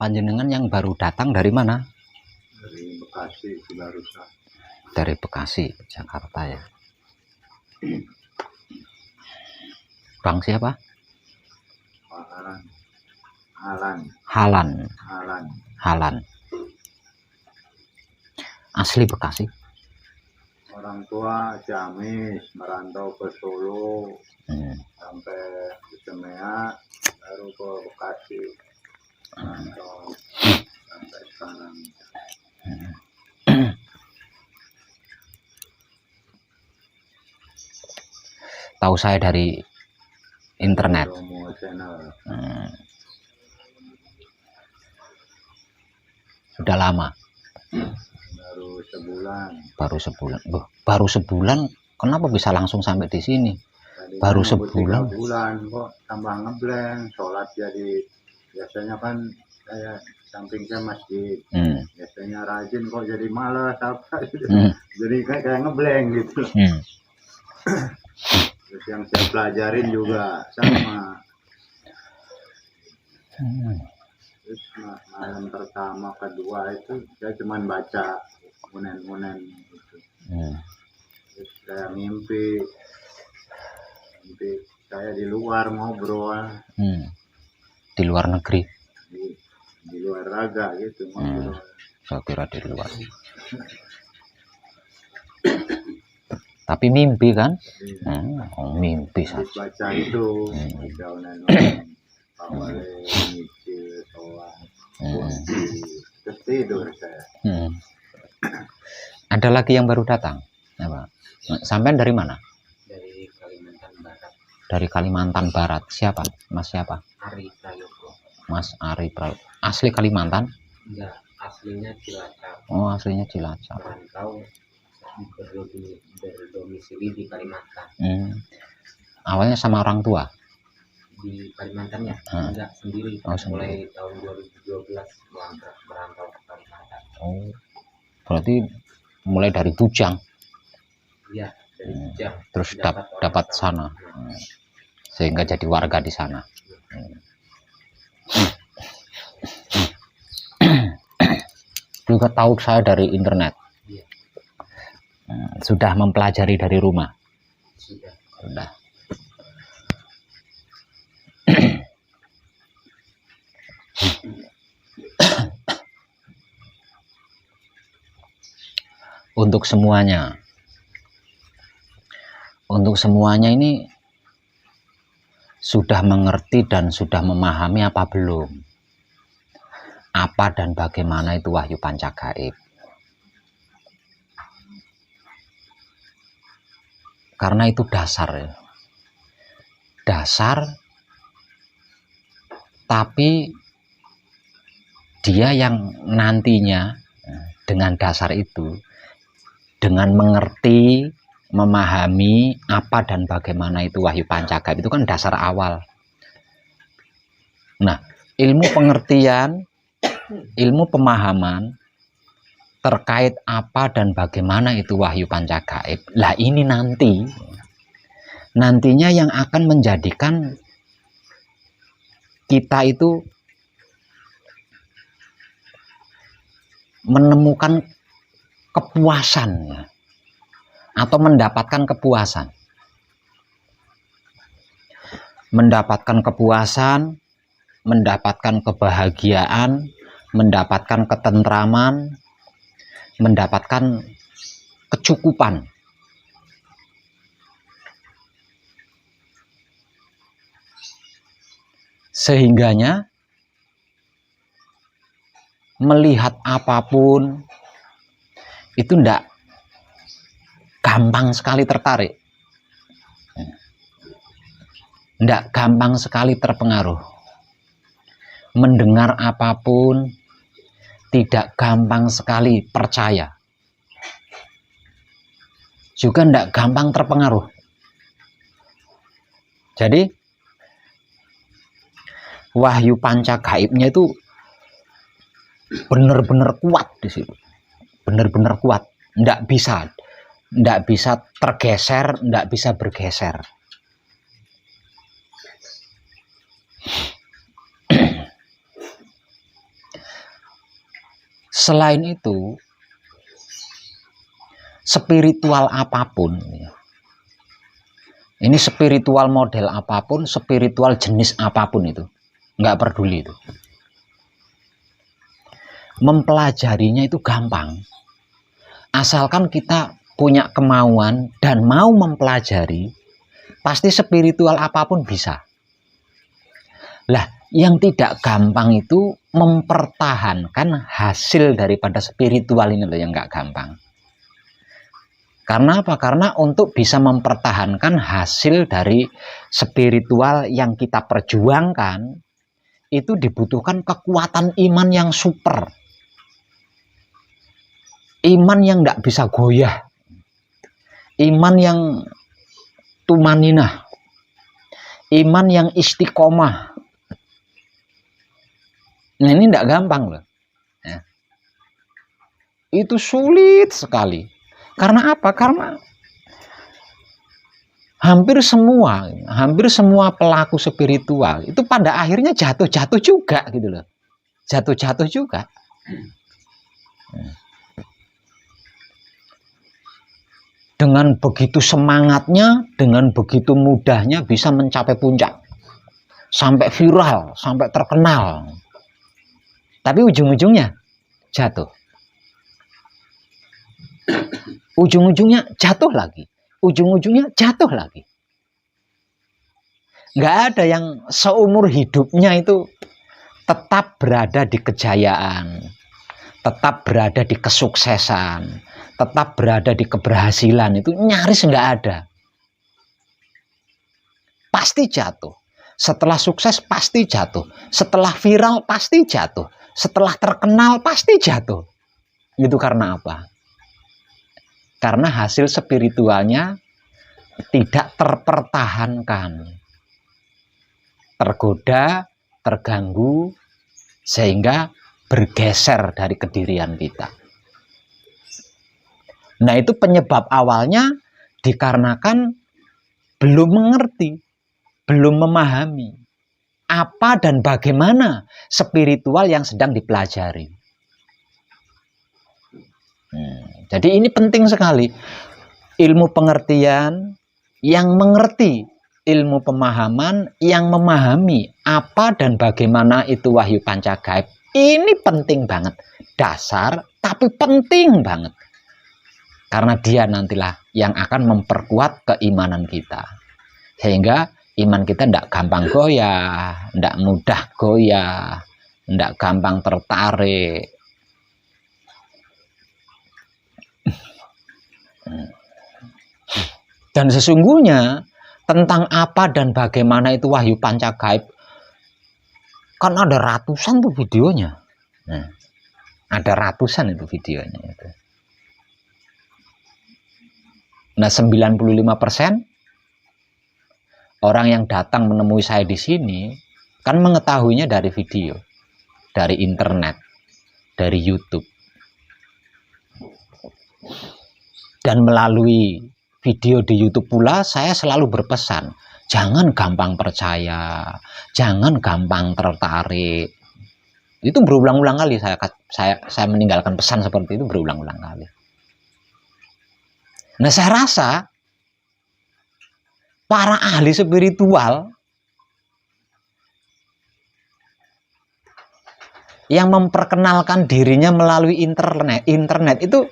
Panjenengan yang baru datang dari mana? Dari Bekasi, Cibarusah. Dari Bekasi, Jakarta ya. Bang siapa? Halan. Asli Bekasi. Orang tua Ciamis, merantau ke Solo, sampai di Semea, baru ke Bekasi, merantau sampai sekarang. Tahu saya dari internet. Sudah lama. Baru sebulan. Kenapa bisa langsung sampai di sini? Tadi baru kan sebulan. 3 bulan kok tambah ngeblank. Sholat jadi biasanya kan saya sampingnya masjid. Biasanya rajin kok jadi malas apa gitu. Jadi kayak ngeblank gitu. Terus yang saya pelajarin juga sama. Terus malam pertama kedua itu saya cuman baca munen gitu. Terus saya mimpi saya di luar ngobrol. Di luar negeri. Di luar raga gitu ngobrol. Saya kira di luar. Tapi mimpi kan? Mimpi saja. Baca itu, baca unen-unen, awalnya nyicil, sholat, terus tidur saya. Ada lagi yang baru datang? Apa? Sampai dari mana? Dari Kalimantan Barat. Dari Kalimantan Barat. Siapa? Mas siapa? Ari Prayogo. Mas Ari Prayogo. Asli Kalimantan? Enggak, aslinya Cilacap. Oh, aslinya Cilacap. Merantau berdomisili di Kalimantan. Awalnya sama orang tua? Di Kalimantan ya? Enggak, sendiri. Mulai tahun 2012 merantau ke Kalimantan. Oh, berarti mulai dari Bujang? Iya, dari Bujang. Terus dapat sana, sehingga jadi warga di sana. Juga tahu saya dari internet. Sudah mempelajari dari rumah? Sudah. Untuk semuanya ini sudah mengerti dan sudah memahami apa belum? Apa dan bagaimana itu wahyu pancagaib? Karena itu dasar ya. Dasar, tapi dia yang nantinya dengan dasar itu, dengan mengerti, memahami apa dan bagaimana itu wahyu pancagaib, itu kan dasar awal. Nah, ilmu pengertian, ilmu pemahaman terkait apa dan bagaimana itu wahyu pancagaib, lah ini nantinya yang akan menjadikan kita itu menemukan kepuasan ya, atau mendapatkan kepuasan, mendapatkan kebahagiaan, mendapatkan ketentraman, mendapatkan kecukupan. Sehingganya melihat apapun itu ndak gampang sekali tertarik, ndak gampang sekali terpengaruh. Mendengar apapun tidak gampang sekali percaya, juga ndak gampang terpengaruh. Jadi wahyu pancagaibnya itu benar-benar kuat di situ, benar-benar kuat, ndak bisa tergeser, ndak bisa bergeser. Selain itu, spiritual apapun, ini spiritual model apapun, spiritual jenis apapun itu, nggak peduli itu. Mempelajarinya itu gampang. Asalkan kita punya kemauan dan mau mempelajari, pasti spiritual apapun bisa. Lah, yang tidak gampang itu mempertahankan hasil daripada spiritual ini loh yang nggak gampang. Karena apa? Karena untuk bisa mempertahankan hasil dari spiritual yang kita perjuangkan, itu dibutuhkan kekuatan iman yang super. Iman yang nggak bisa goyah. Iman yang tumaninah. Iman yang istiqomah. Nah, ini tidak gampang loh. Ya. Itu sulit sekali. Karena apa? Karena hampir semua pelaku spiritual itu pada akhirnya jatuh-jatuh juga gitu loh. Jatuh-jatuh juga. Dengan begitu semangatnya, dengan begitu mudahnya bisa mencapai puncak. Sampai viral, sampai terkenal. Tapi ujung-ujungnya jatuh. Ujung-ujungnya jatuh lagi. Ujung-ujungnya jatuh lagi. Nggak ada yang seumur hidupnya itu tetap berada di kejayaan. Tetap berada di kesuksesan. Tetap berada di keberhasilan. Itu nyaris nggak ada. Pasti jatuh. Setelah sukses pasti jatuh. Setelah viral pasti jatuh. Setelah terkenal pasti jatuh. Itu karena apa? Karena hasil spiritualnya tidak terpertahankan. Tergoda, terganggu, sehingga bergeser dari kedirian kita. Nah, itu penyebab awalnya dikarenakan belum mengerti, belum memahami apa dan bagaimana spiritual yang sedang dipelajari. Jadi ini penting sekali. Ilmu pengertian, yang mengerti ilmu pemahaman, yang memahami apa dan bagaimana itu wahyu pancagaib. Ini penting banget. Dasar, tapi penting banget. Karena dia nantilah yang akan memperkuat keimanan kita. Sehingga iman kita tidak gampang goyah, tidak mudah goyah, tidak gampang tertarik. Dan sesungguhnya tentang apa dan bagaimana itu wahyu pancagaib, kan ada ratusan tuh videonya. Nah, ada ratusan itu videonya itu. Nah, 95% orang yang datang menemui saya di sini kan mengetahuinya dari video, dari internet, dari YouTube. Dan melalui video di YouTube pula saya selalu berpesan, jangan gampang percaya, jangan gampang tertarik. Itu berulang-ulang kali saya meninggalkan pesan seperti itu berulang-ulang kali. Nah, saya rasa para ahli spiritual yang memperkenalkan dirinya melalui internet itu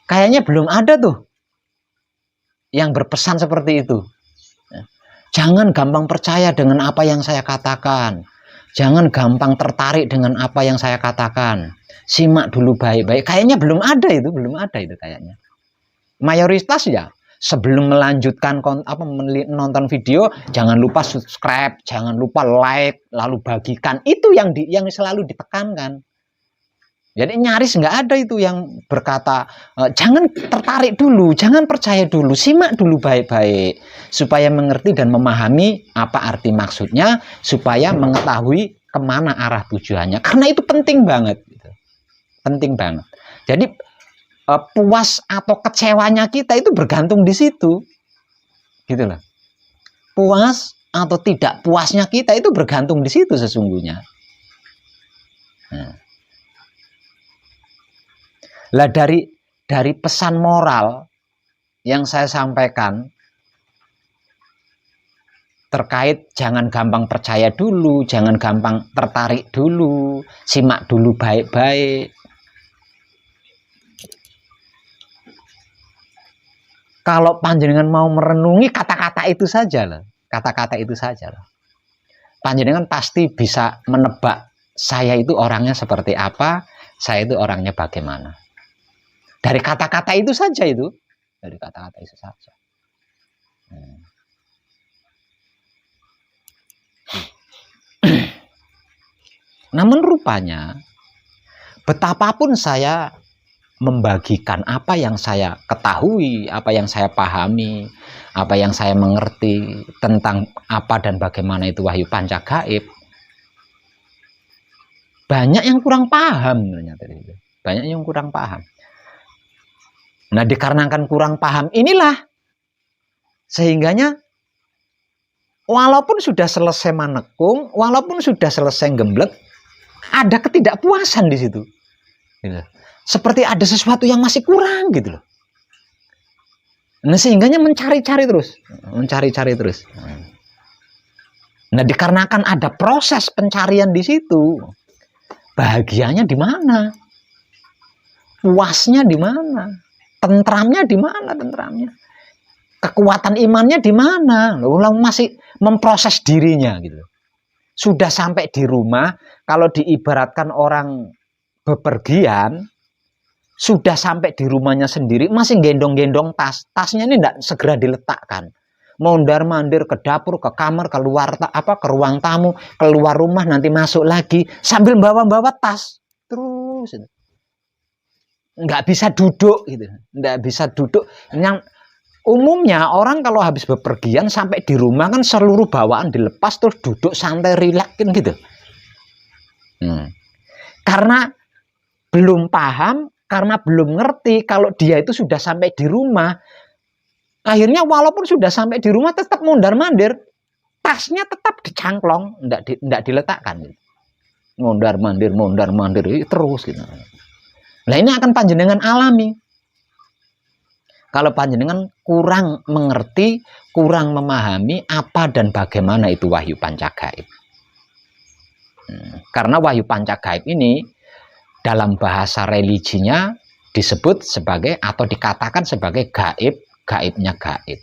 kayaknya belum ada tuh yang berpesan seperti itu. Jangan gampang percaya dengan apa yang saya katakan. Jangan gampang tertarik dengan apa yang saya katakan. Simak dulu baik-baik. Kayaknya belum ada itu kayaknya. Mayoritas ya, sebelum melanjutkan menonton video, jangan lupa subscribe, jangan lupa like, lalu bagikan. Itu yang selalu ditekankan. Jadi nyaris nggak ada itu yang berkata jangan tertarik dulu, jangan percaya dulu, simak dulu baik-baik supaya mengerti dan memahami apa arti maksudnya, supaya mengetahui kemana arah tujuannya. Karena itu penting banget, penting banget. Jadi puas atau kecewanya kita itu bergantung di situ, gitu loh. Puas atau tidak puasnya kita itu bergantung di situ sesungguhnya. Nah. Lah dari pesan moral yang saya sampaikan terkait jangan gampang percaya dulu, jangan gampang tertarik dulu, simak dulu baik-baik. Kalau panjenengan mau merenungi kata-kata itu saja lah, kata-kata itu saja lah. Panjenengan pasti bisa menebak saya itu orangnya seperti apa, saya itu orangnya bagaimana. Dari kata-kata itu saja itu, dari kata-kata itu saja. Namun rupanya, betapapun saya membagikan apa yang saya ketahui, apa yang saya pahami, apa yang saya mengerti tentang apa dan bagaimana itu wahyu panca gaib, banyak yang kurang paham ternyata itu. Banyak yang kurang paham. Nah, dikarenakan kurang paham inilah sehingganya walaupun sudah selesai manekung, walaupun sudah selesai gemblek, ada ketidakpuasan di situ. Gitu. Seperti ada sesuatu yang masih kurang gitu loh. Nah, sehingganya mencari-cari terus. Nah, dikarenakan ada proses pencarian di situ, bahagianya di mana? Puasnya di mana? Tentramnya di mana? Kekuatan imannya di mana? Ulang masih memproses dirinya gitu. Sudah sampai di rumah, kalau diibaratkan orang bepergian, sudah sampai di rumahnya sendiri, masih gendong-gendong tas. Tasnya ini tidak segera diletakkan. Mondar-mandir ke dapur, ke kamar, keluar ke ruang tamu, keluar rumah, nanti masuk lagi sambil bawa-bawa tas. Terus nggak bisa duduk gitu. Nggak bisa duduk. Yang umumnya orang kalau habis bepergian sampai di rumah kan seluruh bawaan dilepas terus duduk santai rileks gitu. Karena belum paham, karena belum ngerti kalau dia itu sudah sampai di rumah, akhirnya walaupun sudah sampai di rumah tetap mondar-mandir, tasnya tetap dicangklong, enggak diletakkan. Mondar-mandir terus gitu. Nah, ini akan panjenengan alami. Kalau panjenengan kurang mengerti, kurang memahami apa dan bagaimana itu wahyu panca gaib. Karena wahyu panca gaib ini dalam bahasa religinya disebut sebagai atau dikatakan sebagai gaib, gaibnya gaib.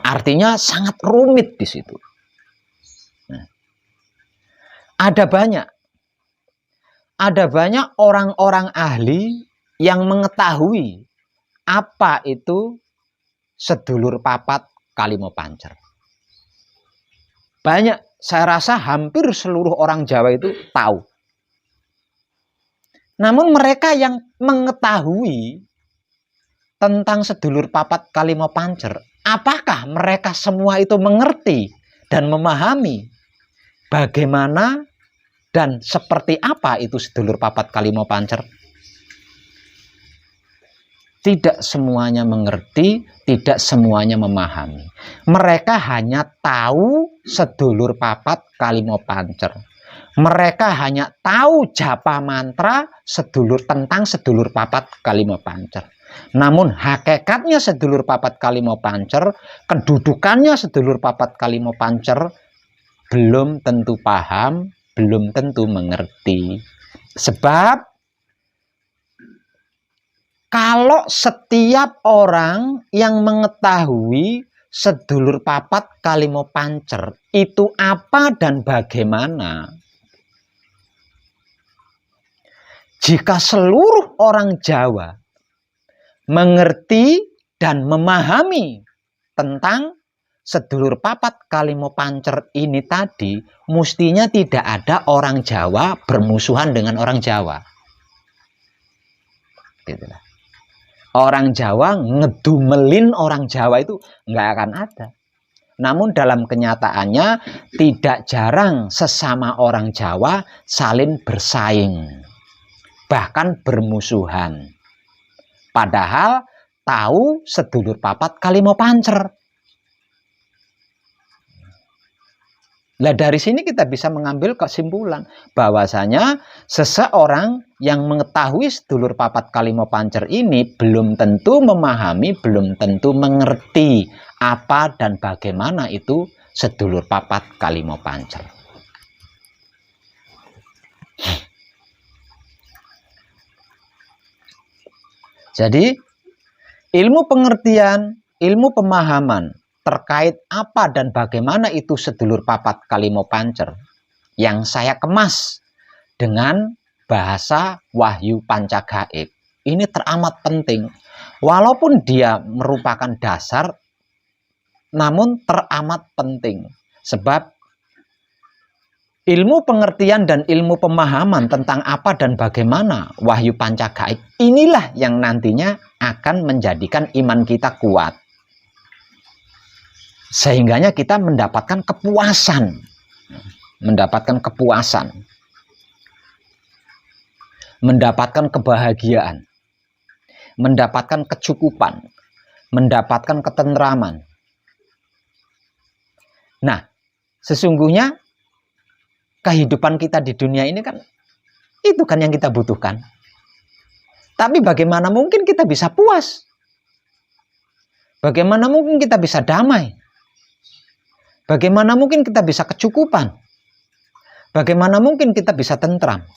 Artinya sangat rumit di situ. Ada banyak orang-orang ahli yang mengetahui apa itu sedulur papat kalimo pancer. Banyak, saya rasa hampir seluruh orang Jawa itu tahu. Namun mereka yang mengetahui tentang sedulur papat kalimo pancer, apakah mereka semua itu mengerti dan memahami bagaimana dan seperti apa itu sedulur papat kalimo pancer? Tidak semuanya mengerti, tidak semuanya memahami. Mereka hanya tahu sedulur papat kalimo pancer. Mereka hanya tahu japa mantra tentang sedulur papat kalimo pancer. Namun hakikatnya sedulur papat kalimo pancer, kedudukannya sedulur papat kalimo pancer, belum tentu paham, belum tentu mengerti. Sebab kalau setiap orang yang mengetahui sedulur papat kalimo pancer itu apa dan bagaimana, jika seluruh orang Jawa mengerti dan memahami tentang sedulur papat kalimo pancer ini tadi, mestinya tidak ada orang Jawa bermusuhan dengan orang Jawa. Gitu lah. Orang Jawa ngedumelin orang Jawa itu nggak akan ada. Namun dalam kenyataannya tidak jarang sesama orang Jawa saling bersaing, bahkan bermusuhan. Padahal tahu sedulur papat kalimo pancer. Nah, dari sini kita bisa mengambil kesimpulan bahwasanya seseorang yang mengetahui sedulur papat kalimo pancer ini belum tentu memahami, belum tentu mengerti apa dan bagaimana itu sedulur papat kalimo pancer. Jadi, ilmu pengertian, ilmu pemahaman terkait apa dan bagaimana itu sedulur papat kalimo pancer yang saya kemas dengan bahasa wahyu pancagaib ini teramat penting, walaupun dia merupakan dasar namun teramat penting, sebab ilmu pengertian dan ilmu pemahaman tentang apa dan bagaimana wahyu pancagaib inilah yang nantinya akan menjadikan iman kita kuat, sehingganya kita mendapatkan kepuasan, mendapatkan kebahagiaan, mendapatkan kecukupan, mendapatkan ketentraman. Nah, sesungguhnya kehidupan kita di dunia ini kan itu kan yang kita butuhkan. Tapi bagaimana mungkin kita bisa puas? Bagaimana mungkin kita bisa damai? Bagaimana mungkin kita bisa kecukupan? Bagaimana mungkin kita bisa tentram?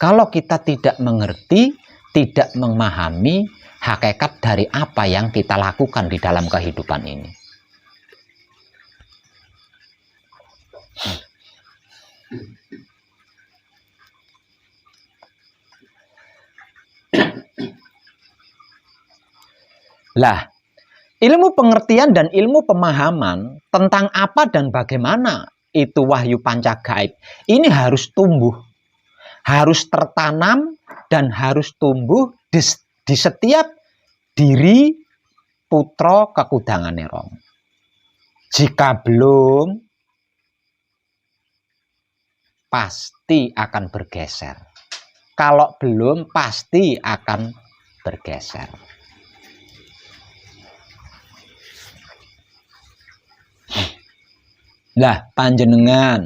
Kalau kita tidak mengerti, tidak memahami hakikat dari apa yang kita lakukan di dalam kehidupan ini. Lah, ilmu pengertian dan ilmu pemahaman tentang apa dan bagaimana itu wahyu pancagaib ini harus tumbuh, harus tertanam dan harus tumbuh di setiap diri putra kekudangan Romo. Jika belum, pasti akan bergeser. Kalau belum, pasti akan bergeser. Lah, panjenengan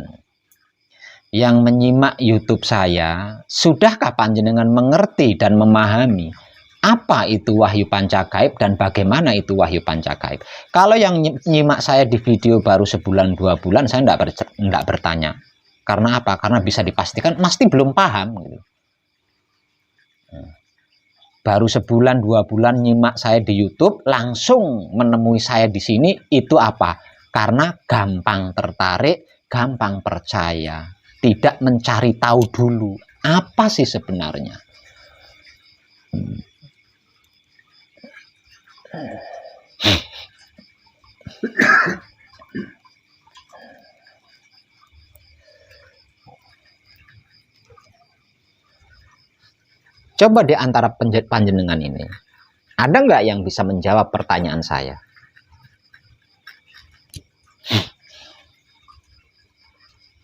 yang menyimak YouTube saya, sudahkah panjenengan mengerti dan memahami apa itu wahyu pancagaib dan bagaimana itu wahyu pancagaib? Kalau yang nyimak saya di video baru sebulan 2 bulan, saya enggak bertanya. Karena apa? Karena bisa dipastikan pasti belum paham. Gitu. Baru sebulan 2 bulan nyimak saya di YouTube, langsung menemui saya di sini, itu apa? Karena gampang tertarik, gampang percaya, tidak mencari tahu dulu apa sih sebenarnya. Coba di antara panjenengan ini, ada nggak yang bisa menjawab pertanyaan saya?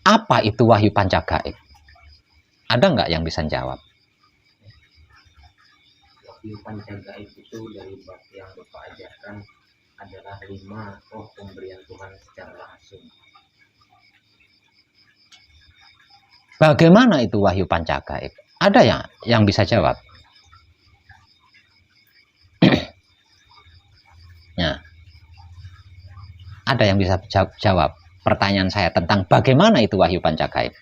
Apa itu wahyu pancagaib? Ada nggak yang bisa jawab? Wahyu pancagaib itu dari bab yang Bapak ajarkan adalah 5 roh pemberian Tuhan secara langsung. Bagaimana itu wahyu pancagaib? Ada yang bisa jawab? Nah, ada yang bisa jawab pertanyaan saya tentang bagaimana itu wahyu pancagaib?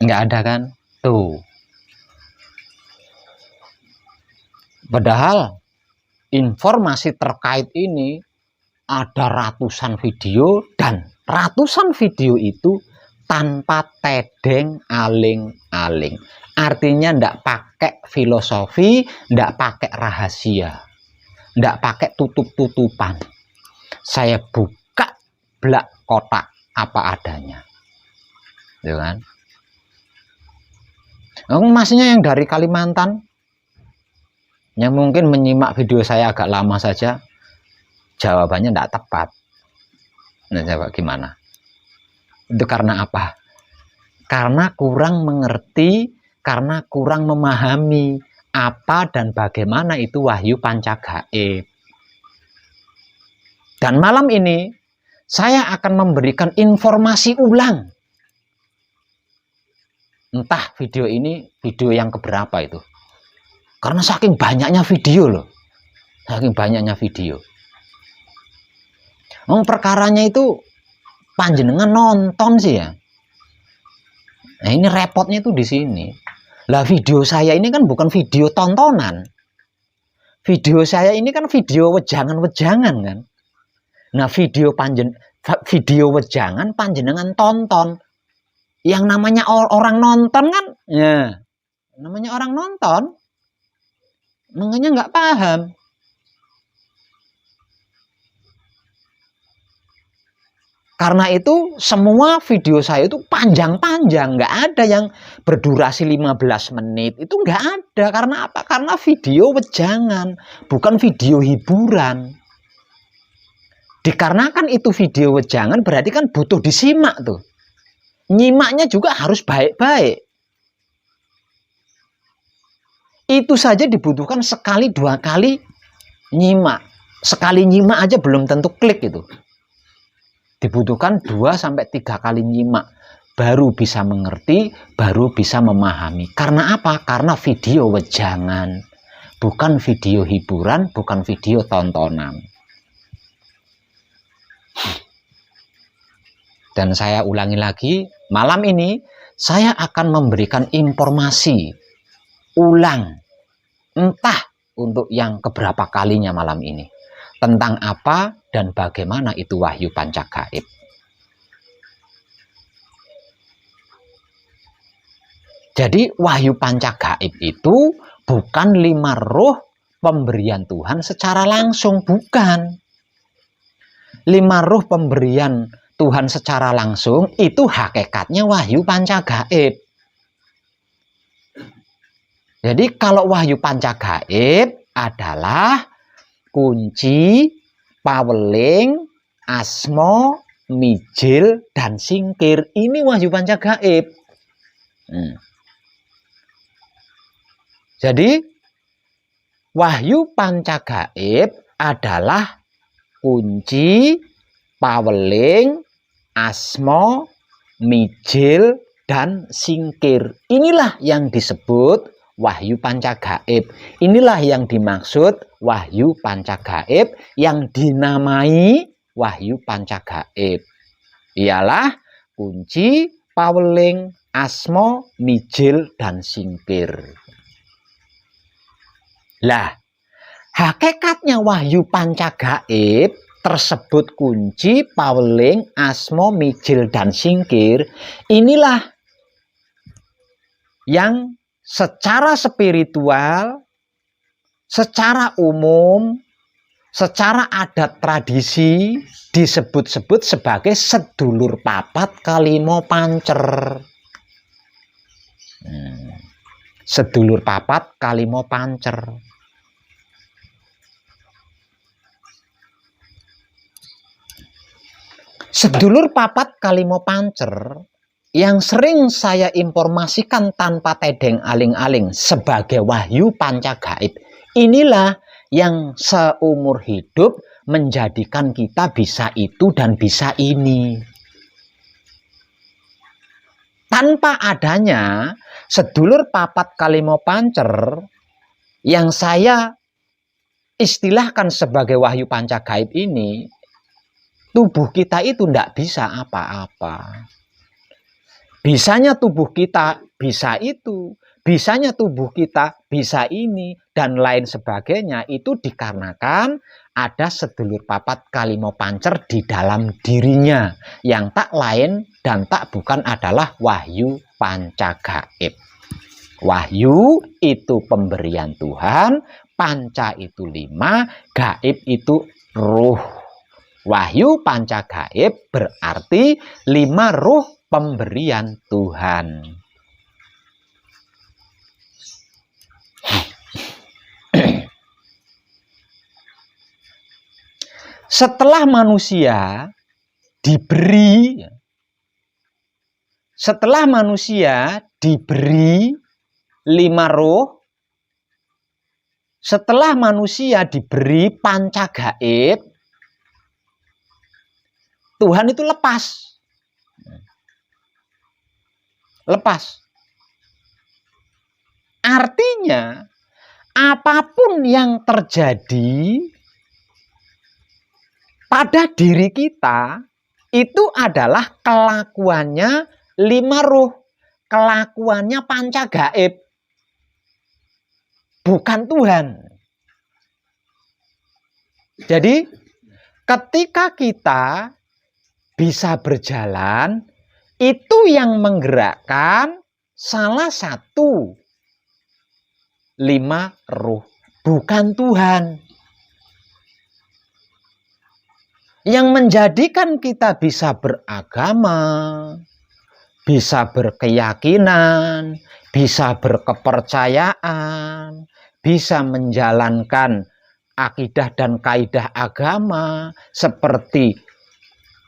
Enggak ada kan? Tuh. Padahal informasi terkait ini ada ratusan video dan ratusan video itu tanpa tedeng aling-aling. Artinya ndak pakai filosofi, ndak pakai rahasia, ndak pakai tutup-tutupan. Saya buka blak kotak apa adanya. Gitu kan? Masnya yang dari Kalimantan, yang mungkin menyimak video saya agak lama saja, jawabannya tidak tepat. Nah, coba gimana? Itu karena apa? Karena kurang mengerti, karena kurang memahami apa dan bagaimana itu wahyu pancagaib. Dan malam ini saya akan memberikan informasi ulang. Entah video ini video yang keberapa itu. Karena saking banyaknya video loh. Saking banyaknya video. Perkaranya itu panjenengan nonton sih ya. Nah, ini repotnya itu di sini. Lah video saya ini kan bukan video tontonan. Video saya ini kan video wejangan-wejangan kan. Nah, video wejangan panjenengan tonton. Yang namanya orang nonton kan, ya, namanya orang nonton. Makanya nggak paham. Karena itu semua video saya itu panjang-panjang, nggak ada yang berdurasi 15 menit, itu nggak ada. Karena apa? Karena video wejangan, bukan video hiburan. Dikarenakan itu video wejangan berarti kan butuh disimak tuh. Nyimaknya juga harus baik-baik. Itu saja dibutuhkan sekali 2 kali nyimak. Sekali nyimak aja belum tentu klik itu. Dibutuhkan 2-3 kali nyimak, baru bisa mengerti, baru bisa memahami. Karena apa? Karena video wejangan, bukan video hiburan, bukan video tontonan. Dan saya ulangi lagi, malam ini saya akan memberikan informasi ulang, entah untuk yang keberapa kalinya malam ini. Tentang apa dan bagaimana itu wahyu pancagaib. Jadi wahyu pancagaib itu bukan 5 roh pemberian Tuhan secara langsung, bukan. 5 roh pemberian Tuhan secara langsung itu hakikatnya wahyu pancagaib. Jadi kalau wahyu pancagaib adalah kunci, paweling, asmo, mijil, dan singkir. Ini wahyu pancagaib. Jadi wahyu pancagaib adalah kunci, paweling, asmo, mijil, dan singkir. Inilah yang disebut wahyu pancagaib. Inilah yang dimaksud wahyu pancagaib, yang dinamai wahyu pancagaib. Ialah kunci, paweling, asmo, mijil, dan singkir. Lah, hakikatnya wahyu pancagaib tersebut kunci, paweling, asmo, mijil, dan singkir. Inilah yang secara spiritual, secara umum, secara adat tradisi disebut-sebut sebagai sedulur papat kalimo pancer. Sedulur papat kalimo pancer. Sedulur papat kalimo pancer yang sering saya informasikan tanpa tedeng aling-aling sebagai wahyu pancagaib. Inilah yang seumur hidup menjadikan kita bisa itu dan bisa ini. Tanpa adanya sedulur papat kalimo pancer yang saya istilahkan sebagai wahyu pancagaib ini, tubuh kita itu tidak bisa apa-apa. Bisanya tubuh kita bisa itu, bisanya tubuh kita bisa ini, dan lain sebagainya. Itu dikarenakan ada sedulur papat kalimo pancer di dalam dirinya, yang tak lain dan tak bukan adalah wahyu pancagaib. Wahyu itu pemberian Tuhan, panca itu 5, gaib itu ruh. Wahyu pancagaib berarti 5 ruh pemberian Tuhan. Setelah manusia diberi 5 roh, setelah manusia diberi pancagaib, Tuhan itu lepas. Lepas. Artinya, apapun yang terjadi pada diri kita, itu adalah kelakuannya 5 ruh. Kelakuannya panca gaib. Bukan Tuhan. Jadi, ketika kita bisa berjalan, itu yang menggerakkan salah satu 5 ruh, bukan Tuhan. Yang menjadikan kita bisa beragama, bisa berkeyakinan, bisa berkepercayaan, bisa menjalankan akidah dan kaidah agama seperti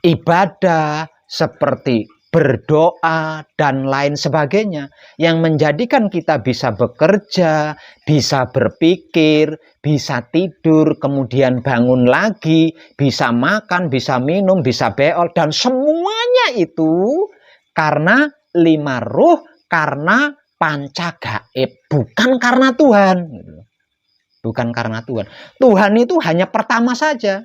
ibadah, seperti berdoa, dan lain sebagainya. Yang menjadikan kita bisa bekerja, bisa berpikir, bisa tidur, kemudian bangun lagi, bisa makan, bisa minum, bisa beol, dan semuanya itu karena 5 ruh, karena panca gaib, bukan karena Tuhan. Bukan karena Tuhan. Tuhan itu hanya pertama saja.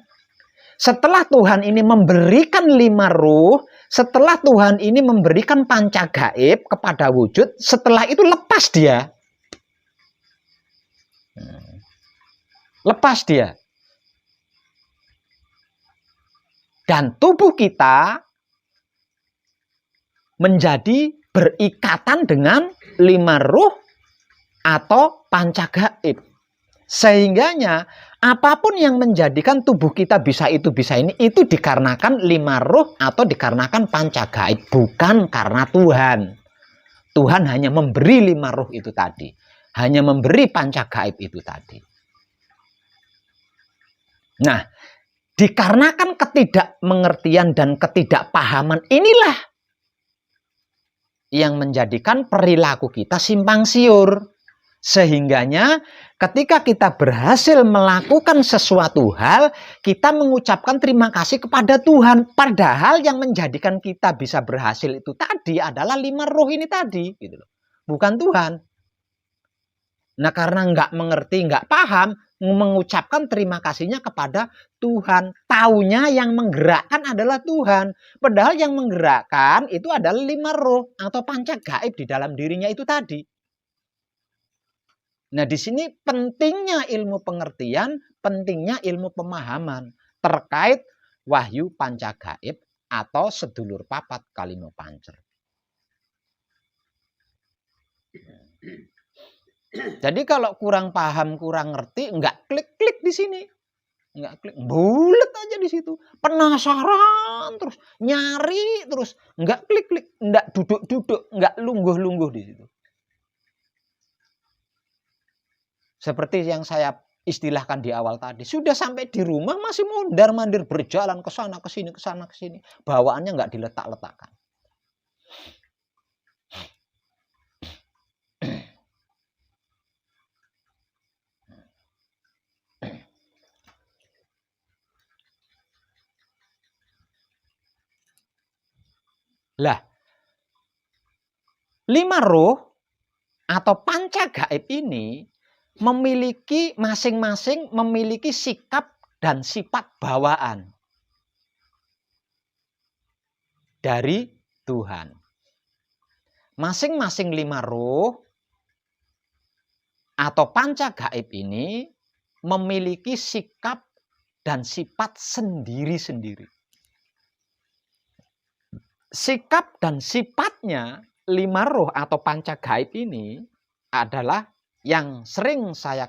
Setelah Tuhan ini memberikan 5 ruh, setelah Tuhan ini memberikan panca gaib kepada wujud, setelah itu lepas dia. Lepas dia. Dan tubuh kita menjadi berikatan dengan 5 ruh atau panca gaib. Sehingganya apapun yang menjadikan tubuh kita bisa itu bisa ini, itu dikarenakan 5 ruh atau dikarenakan panca gaib, bukan karena Tuhan. Tuhan hanya memberi 5 ruh itu tadi, hanya memberi panca gaib itu tadi. Nah, dikarenakan ketidakmengertian dan ketidakpahaman inilah yang menjadikan perilaku kita simpang siur. Sehingganya ketika kita berhasil melakukan sesuatu hal, kita mengucapkan terima kasih kepada Tuhan. Padahal yang menjadikan kita bisa berhasil itu tadi adalah 5 ruh ini tadi, gitu loh. Bukan Tuhan. Nah, karena nggak mengerti, nggak paham, mengucapkan terima kasihnya kepada Tuhan. Taunya yang menggerakkan adalah Tuhan. Padahal yang menggerakkan itu adalah 5 ruh atau panca gaib di dalam dirinya itu tadi. Nah, di sini pentingnya ilmu pengertian, pentingnya ilmu pemahaman terkait wahyu panca gaib atau sedulur papat kalimo pancer. Jadi kalau kurang paham, kurang ngerti, nggak klik-klik di sini. Nggak klik, bulet aja di situ. Penasaran terus, nyari terus, nggak klik-klik, nggak duduk-duduk, nggak lungguh-lungguh di situ. Seperti yang saya istilahkan di awal tadi, sudah sampai di rumah masih mondar-mandir berjalan ke sana ke sini, ke sana ke sini. Bawaannya nggak diletak-letakkan. Lah, 5 ruh atau panca gaib ini memiliki masing-masing memiliki sikap dan sifat bawaan dari Tuhan. Masing-masing 5 ruh atau panca gaib ini memiliki sikap dan sifat sendiri-sendiri. Sikap dan sifatnya 5 ruh atau panca gaib ini adalah yang sering saya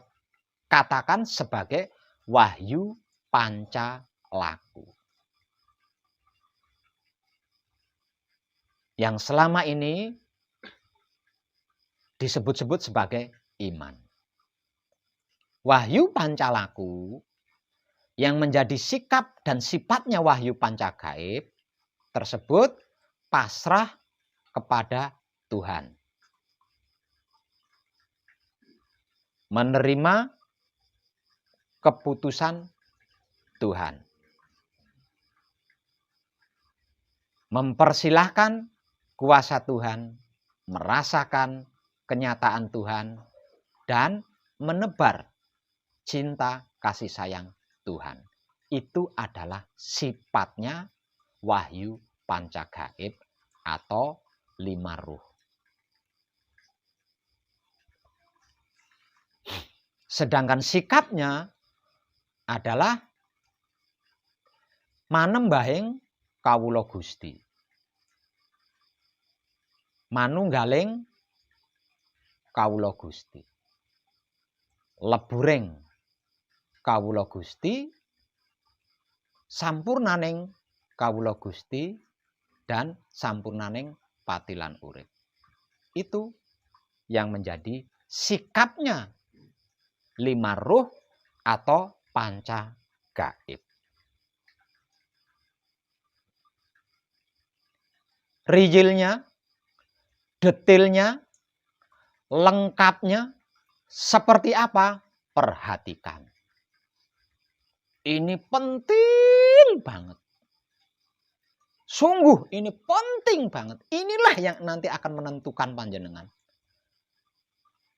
katakan sebagai wahyu panca laku. Yang selama ini disebut-sebut sebagai iman. Wahyu panca laku yang menjadi sikap dan sifatnya wahyu panca gaib tersebut pasrah kepada Tuhan. Menerima keputusan Tuhan. mempersilahkan kuasa Tuhan, merasakan kenyataan Tuhan, dan menebar cinta kasih sayang Tuhan. Itu adalah sifatnya wahyu pancagaib atau 5 ruh. Sedangkan sikapnya adalah manembahing kawula Gusti. Manunggaling kawula Gusti. Leburing kawula Gusti, sampurnaning kawula Gusti, dan sampurnaning patilan urip. Itu yang menjadi sikapnya 5 ruh atau panca gaib. Rijilnya, detailnya, lengkapnya seperti apa? Perhatikan. Ini penting banget. Sungguh ini penting banget. Inilah yang nanti akan menentukan panjenengan.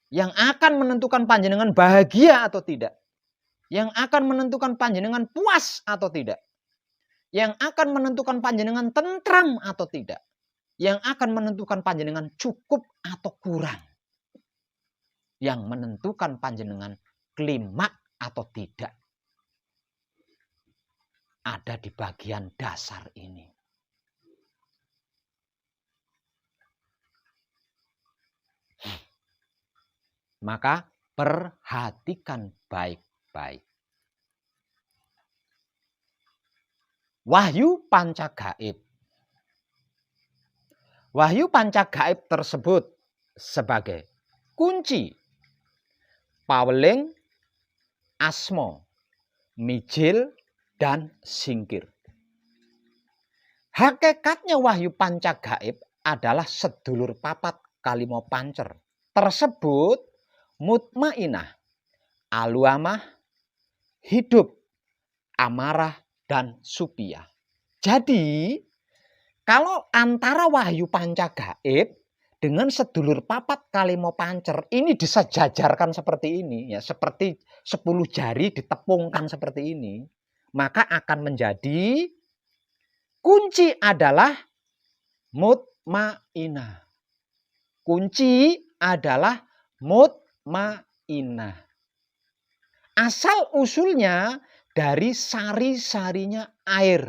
Yang akan menentukan panjenengan bahagia atau tidak. Yang akan menentukan panjenengan puas atau tidak. Yang akan menentukan panjenengan tentram atau tidak. Yang akan menentukan panjenengan cukup atau kurang. Yang menentukan panjenengan klimak atau tidak. Ada di bagian dasar ini. Maka perhatikan baik-baik. Wahyu panca gaib. Wahyu panca gaib tersebut sebagai kunci, paweling, asmo, mijil, dan singkir. Hakikatnya wahyu panca gaib adalah sedulur papat kalimo pancer. Tersebut mutmainah, aluamah, hidup, amarah, dan supiyah. Jadi, kalau antara wahyu panca gaib dengan sedulur papat kalimo pancer, ini disejajarkan seperti ini, ya, seperti 10 jari ditepungkan seperti ini, maka akan menjadi kunci adalah mutmainah. Kunci adalah mutmainah. Asal usulnya dari sari-sarinya air.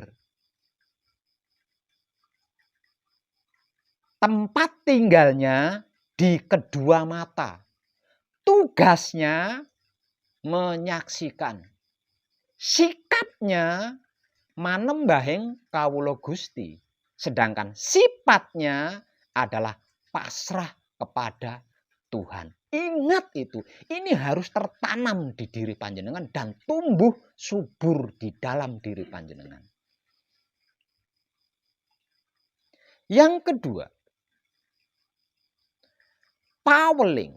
Tempat tinggalnya di kedua mata. Tugasnya menyaksikan. Sikapnya manembahing kawula Gusti. Sedangkan sifatnya adalah pasrah kepada Tuhan. Ingat itu. Ini harus tertanam di diri panjenengan dan tumbuh subur di dalam diri panjenengan. Yang kedua, paweling.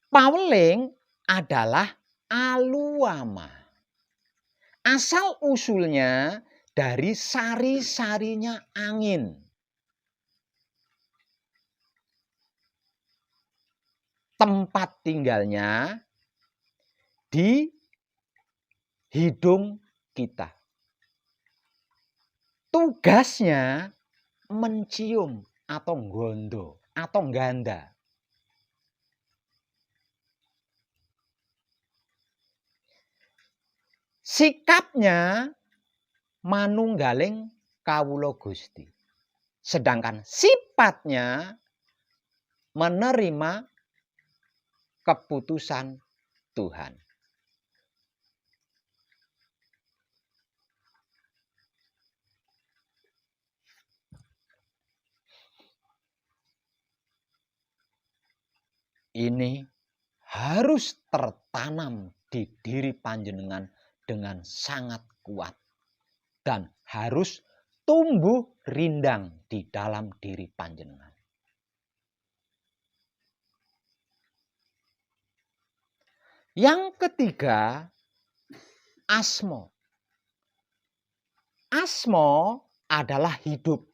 Paweling adalah aluama. Asal usulnya dari sari-sarinya angin. Tempat tinggalnya di hidung kita. Tugasnya mencium atau gondo atau ganda. Sikapnya manunggaling kawula Gusti. Sedangkan sifatnya menerima keputusan Tuhan. Ini harus tertanam di diri panjenengan dengan sangat kuat dan harus tumbuh rindang di dalam diri panjenengan. Yang ketiga, asmo. Asmo adalah hidup.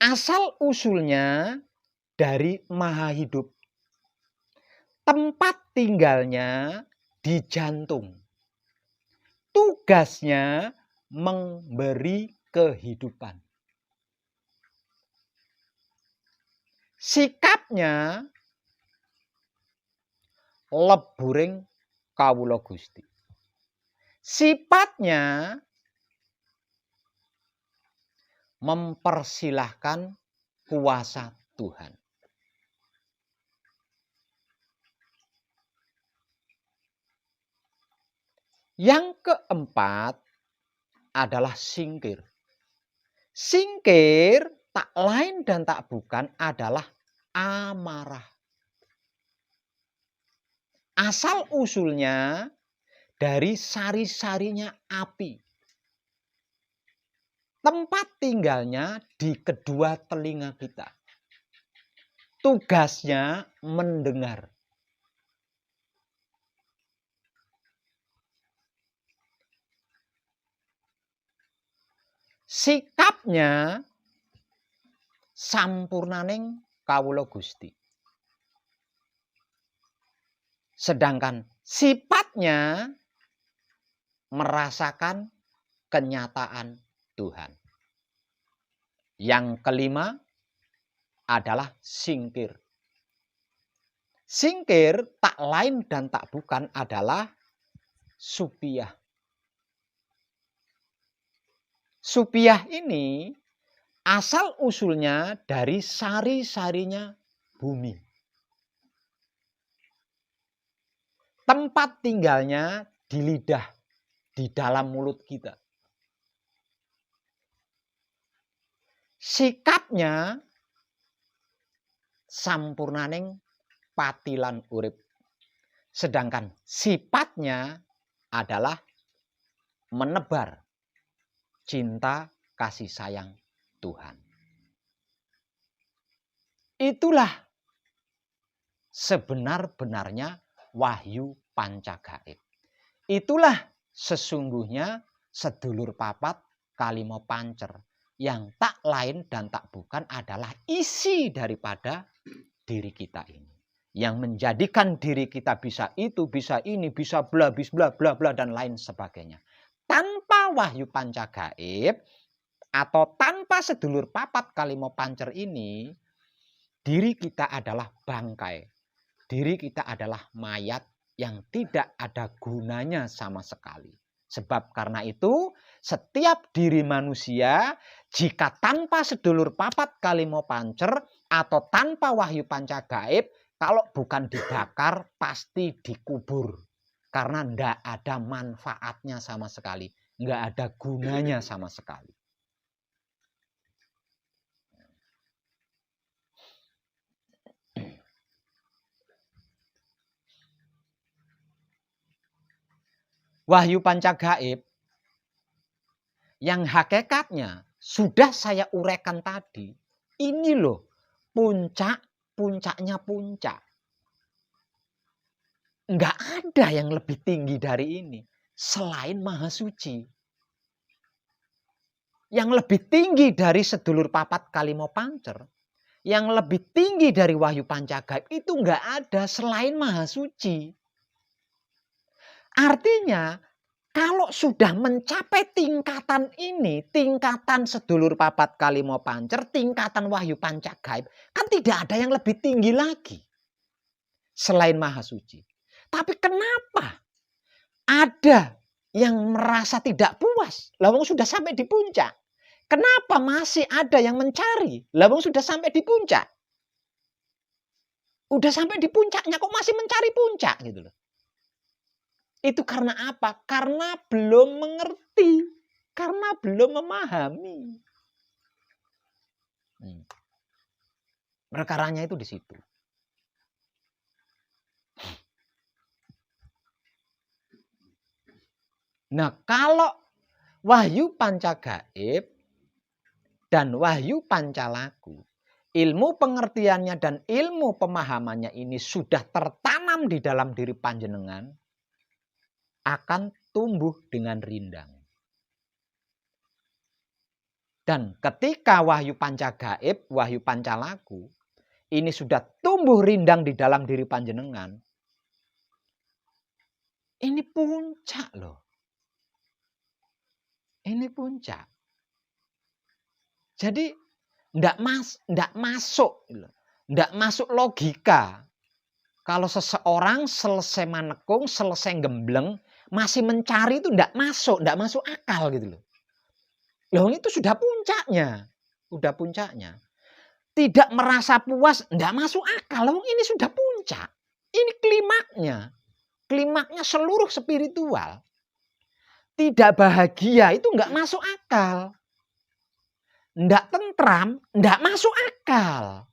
Asal-usulnya dari Maha Hidup. Tempat tinggalnya di jantung. Tugasnya memberi kehidupan. Sikapnya leburing kawula Gusti. Sifatnya mempersilahkan kuasa Tuhan. Yang keempat adalah singkir. Singkir tak lain dan tak bukan adalah amarah. Asal-usulnya dari sari-sarinya api. Tempat tinggalnya di kedua telinga kita. Tugasnya mendengar. Sikapnya sampurnaning kawula Gusti. Sedangkan sifatnya merasakan kenyataan Tuhan. Yang kelima adalah singkir. Singkir tak lain dan tak bukan adalah supiah. Supiah ini asal-usulnya dari sari-sarinya bumi. Tempat tinggalnya di lidah, di dalam mulut kita. Sikapnya sampurnaning patilan urip. Sedangkan sifatnya adalah menebar cinta kasih sayang Tuhan. Itulah sebenar-benarnya wahyu pancagaib. Itulah sesungguhnya sedulur papat kalimo pancer yang tak lain dan tak bukan adalah isi daripada diri kita ini. Yang menjadikan diri kita bisa itu, bisa ini, bisa bla, bla, dan lain sebagainya. Tanpa wahyu pancagaib atau tanpa sedulur papat kalimo pancer ini, diri kita adalah bangkai. Diri kita adalah mayat yang tidak ada gunanya sama sekali. Sebab karena itu, setiap diri manusia, jika tanpa sedulur papat kalimo pancer atau tanpa wahyu pancagaib, kalau bukan dibakar, pasti dikubur. Karena tidak ada manfaatnya sama sekali. Nggak ada gunanya sama sekali. Wahyu pancagaib yang hakikatnya sudah saya uraikan tadi. Ini loh puncaknya puncak. Nggak ada yang lebih tinggi dari ini selain Maha Suci. Yang lebih tinggi dari sedulur papat kalimo pancer, yang lebih tinggi dari wahyu pancagaib itu nggak ada selain Maha Suci. Artinya kalau sudah mencapai tingkatan ini, tingkatan sedulur papat kalimo pancer, tingkatan wahyu pancagaib, kan tidak ada yang lebih tinggi lagi selain Maha Suci. Tapi kenapa ada yang merasa tidak puas? Lah wong sudah sampai di puncak. Kenapa masih ada yang mencari? Lah wong sudah sampai di puncak. Udah sampai di puncaknya kok masih mencari puncak gitu loh. Itu karena apa? Karena belum mengerti. Karena belum memahami. Perkaranya itu di situ. Nah, kalau wahyu pancagaib dan wahyu pancalaku, ilmu pengertiannya dan ilmu pemahamannya ini sudah tertanam di dalam diri panjenengan, akan tumbuh dengan rindang. Dan ketika wahyu pancagaib, wahyu pancalaku, ini sudah tumbuh rindang di dalam diri panjenengan, ini puncak loh. Ini puncak. Jadi ndak masuk logika. Kalau seseorang selesai manekung, selesai gembleng, masih mencari itu ndak masuk akal gitu loh. Loh itu sudah puncaknya. Tidak merasa puas, ndak masuk akal. Loh ini sudah puncak. Ini klimaknya. Klimaknya seluruh spiritual. Tidak bahagia itu nggak masuk akal. Ndak tentram, ndak masuk akal.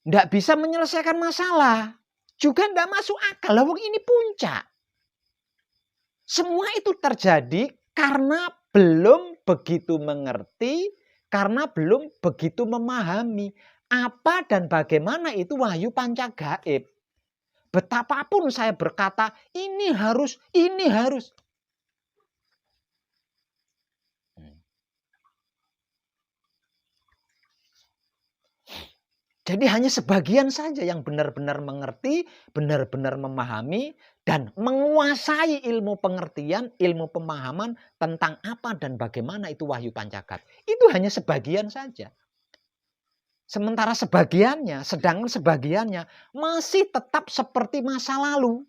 Ndak bisa menyelesaikan masalah. Juga ndak masuk akal. Loh ini puncak. Semua itu terjadi karena belum begitu mengerti, karena belum begitu memahami apa dan bagaimana itu wahyu pancagaib. Betapapun saya berkata, ini harus. Jadi hanya sebagian saja yang benar-benar mengerti, benar-benar memahami, dan menguasai ilmu pengertian, ilmu pemahaman tentang apa dan bagaimana itu wahyu pancagaib. Itu hanya sebagian saja. Sedangkan sebagiannya masih tetap seperti masa lalu.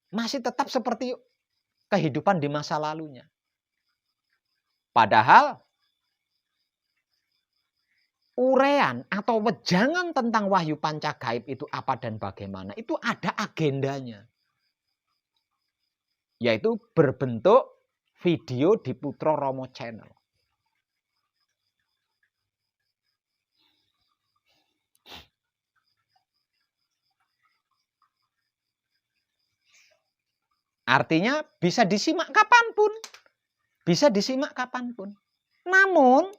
Masih tetap seperti kehidupan di masa lalunya. Padahal urean atau wejangan tentang wahyu pancagaib itu apa dan bagaimana, itu ada agendanya. Yaitu berbentuk video di Putra Romo Channel. Artinya bisa disimak kapanpun. Namun,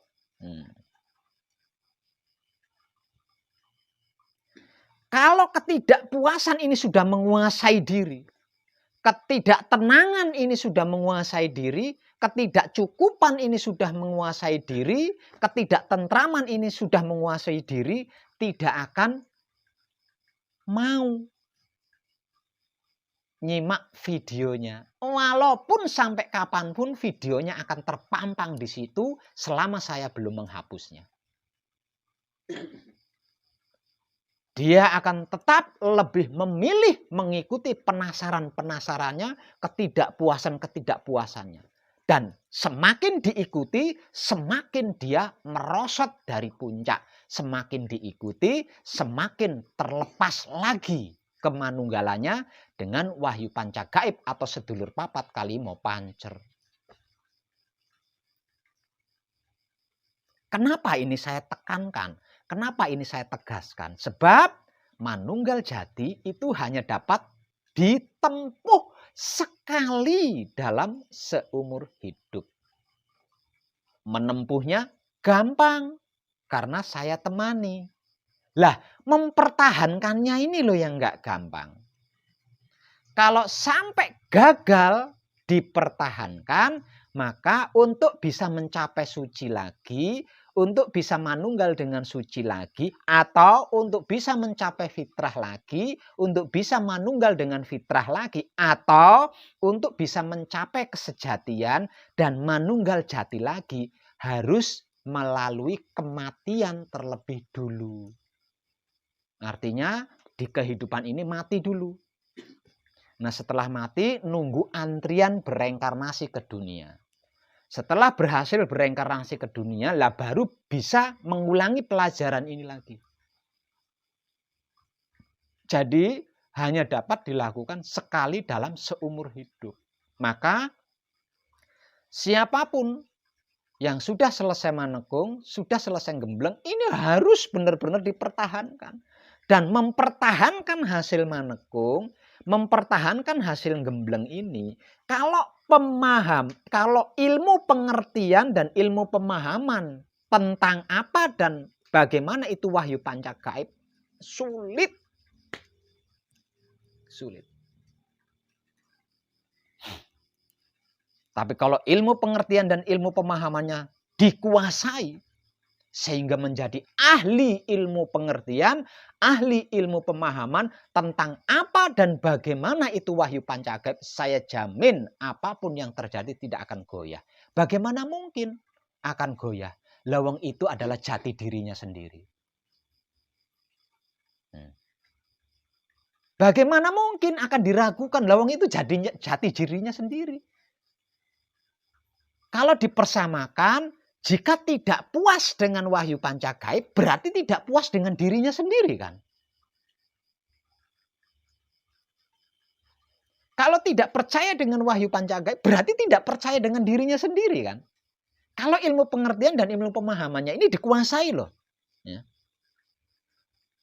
kalau ketidakpuasan ini sudah menguasai diri, ketidaktenangan ini sudah menguasai diri, ketidakcukupan ini sudah menguasai diri, ketidaktentraman ini sudah menguasai diri, tidak akan mau nyimak videonya. Walaupun sampai kapanpun videonya akan terpampang di situ selama saya belum menghapusnya. Dia akan tetap lebih memilih mengikuti penasaran-penasarannya, ketidakpuasan-ketidakpuasannya. Dan semakin diikuti, semakin dia merosot dari puncak. Semakin diikuti, semakin terlepas lagi kemanunggalannya dengan wahyu pancagaib atau sedulur papat kalimo pancer. Kenapa ini saya tekankan? Kenapa ini saya tegaskan? Sebab manunggal jati itu hanya dapat ditempuh sekali dalam seumur hidup. Menempuhnya gampang karena saya temani. Lah, mempertahankannya ini loh yang nggak gampang. Kalau sampai gagal dipertahankan, maka untuk bisa mencapai suci lagi, untuk bisa manunggal dengan suci lagi, atau untuk bisa mencapai fitrah lagi, untuk bisa manunggal dengan fitrah lagi, atau untuk bisa mencapai kesejatian dan manunggal jati lagi, harus melalui kematian terlebih dulu. Artinya di kehidupan ini mati dulu. Nah setelah mati nunggu antrian bereinkarnasi ke dunia. Setelah berhasil bereinkarnasi ke dunia, lah baru bisa mengulangi pelajaran ini lagi. Jadi hanya dapat dilakukan sekali dalam seumur hidup. Maka siapapun yang sudah selesai manekung, sudah selesai gembleng, ini harus benar-benar dipertahankan. Dan mempertahankan hasil manekung, mempertahankan hasil gembleng ini, kalau ilmu pengertian dan ilmu pemahaman tentang apa dan bagaimana itu wahyu pancagaib, sulit. Tapi kalau ilmu pengertian dan ilmu pemahamannya dikuasai, sehingga menjadi ahli ilmu pengertian, ahli ilmu pemahaman tentang apa dan bagaimana itu wahyu pancagaib, saya jamin apapun yang terjadi tidak akan goyah. Bagaimana mungkin akan goyah? Lawang itu adalah jati dirinya sendiri. Bagaimana mungkin akan diragukan? Lawang itu jati dirinya sendiri. Kalau dipersamakan, jika tidak puas dengan wahyu pancagaib, berarti tidak puas dengan dirinya sendiri kan? Kalau tidak percaya dengan wahyu pancagaib, berarti tidak percaya dengan dirinya sendiri kan? Kalau ilmu pengertian dan ilmu pemahamannya ini dikuasai loh. Ya.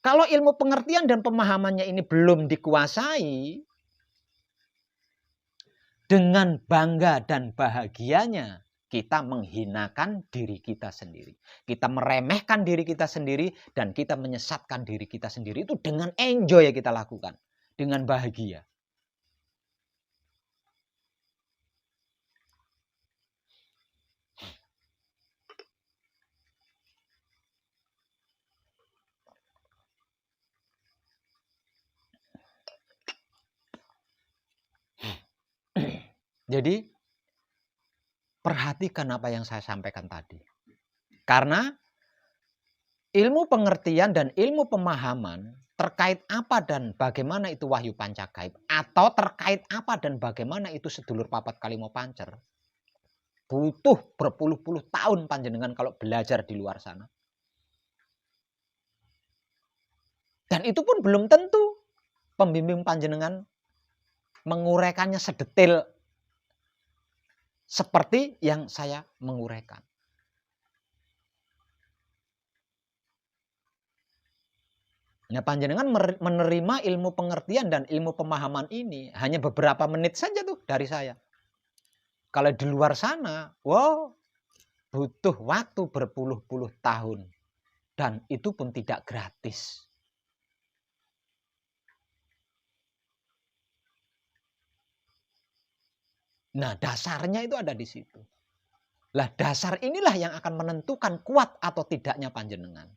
Kalau ilmu pengertian dan pemahamannya ini belum dikuasai, dengan bangga dan bahagianya kita menghinakan diri kita sendiri. Kita meremehkan diri kita sendiri dan kita menyesatkan diri kita sendiri. Itu dengan enjoy yang kita lakukan. Dengan bahagia. Jadi perhatikan apa yang saya sampaikan tadi. Karena ilmu pengertian dan ilmu pemahaman terkait apa dan bagaimana itu wahyu pancagaib, atau terkait apa dan bagaimana itu sedulur papat kalimo pancer, butuh berpuluh-puluh tahun panjenengan kalau belajar di luar sana. Dan itu pun belum tentu pembimbing panjenengan menguraikannya sedetail seperti yang saya menguraikan. Nah, panjenengan menerima ilmu pengertian dan ilmu pemahaman ini hanya beberapa menit saja tuh dari saya. Kalau di luar sana, wow, butuh waktu berpuluh-puluh tahun. Dan itu pun tidak gratis. Nah, dasarnya itu ada di situ. Lah, dasar inilah yang akan menentukan kuat atau tidaknya panjenengan.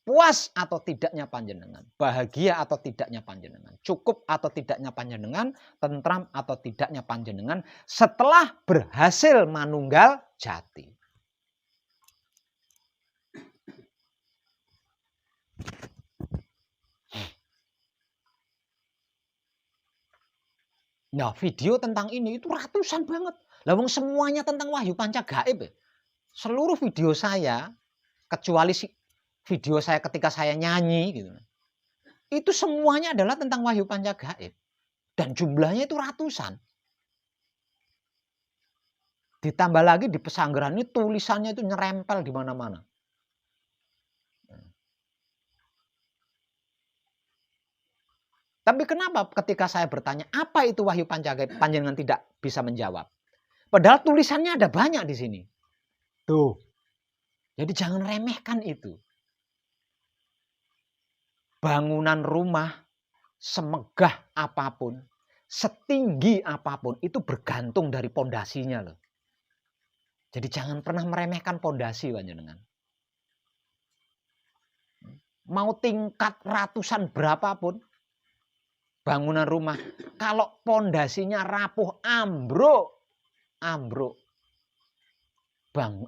Puas atau tidaknya panjenengan. Bahagia atau tidaknya panjenengan. Cukup atau tidaknya panjenengan. Tentram atau tidaknya panjenengan. Setelah berhasil manunggal jati. Nah, video tentang ini itu ratusan banget. Lawang semuanya tentang wahyu pancagaib. Seluruh video saya, kecuali video saya ketika saya nyanyi gitu, itu semuanya adalah tentang wahyu pancagaib. Dan jumlahnya itu ratusan. Ditambah lagi di pesanggeran ini tulisannya itu nyerempel di mana-mana. Tapi kenapa ketika saya bertanya apa itu wahyu pancagaib, panjenengan tidak bisa menjawab? Padahal tulisannya ada banyak di sini. Tuh. Jadi jangan remehkan itu. Bangunan rumah semegah apapun, setinggi apapun itu bergantung dari pondasinya loh. Jadi jangan pernah meremehkan pondasi panjenengan. Mau tingkat ratusan berapapun bangunan rumah, kalau pondasinya rapuh, ambruk.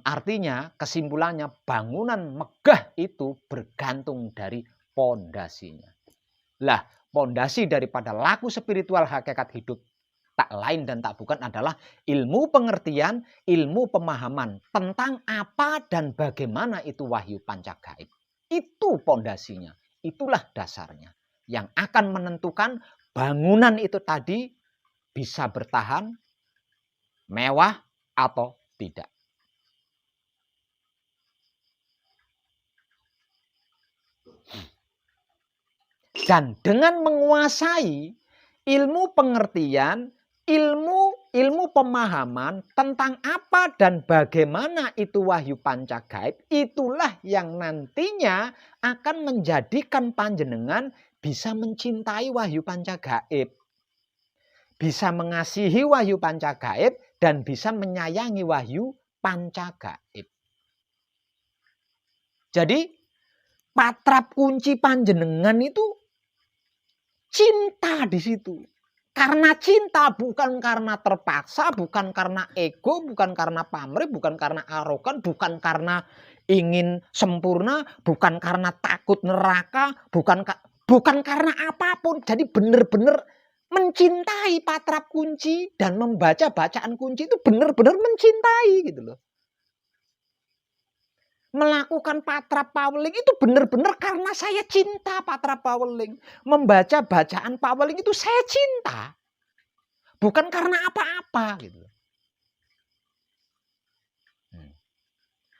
Artinya kesimpulannya bangunan megah itu bergantung dari pondasinya. Lah, pondasi daripada laku spiritual hakikat hidup tak lain dan tak bukan adalah ilmu pengertian, ilmu pemahaman tentang apa dan bagaimana itu wahyu pancagaib. Itu pondasinya, itulah dasarnya. Yang akan menentukan bangunan itu tadi bisa bertahan, mewah atau tidak. Dan dengan menguasai ilmu pengertian, ilmu pemahaman tentang apa dan bagaimana itu wahyu pancagaib, itulah yang nantinya akan menjadikan panjenengan bisa mencintai wahyu pancagaib. bisa mengasihi wahyu panca gaib, dan bisa menyayangi wahyu panca gaib. Jadi patrap kunci panjenengan itu cinta di situ. Karena cinta, bukan karena terpaksa, bukan karena ego, bukan karena pamrih, bukan karena arogan, bukan karena ingin sempurna, bukan karena takut neraka, bukan karena apapun. Jadi benar-benar mencintai patrap kunci dan membaca bacaan kunci itu benar-benar mencintai gitu loh. Melakukan patrap paweling itu benar-benar karena saya cinta patrap paweling. Membaca bacaan paweling itu saya cinta. Bukan karena apa-apa gitu.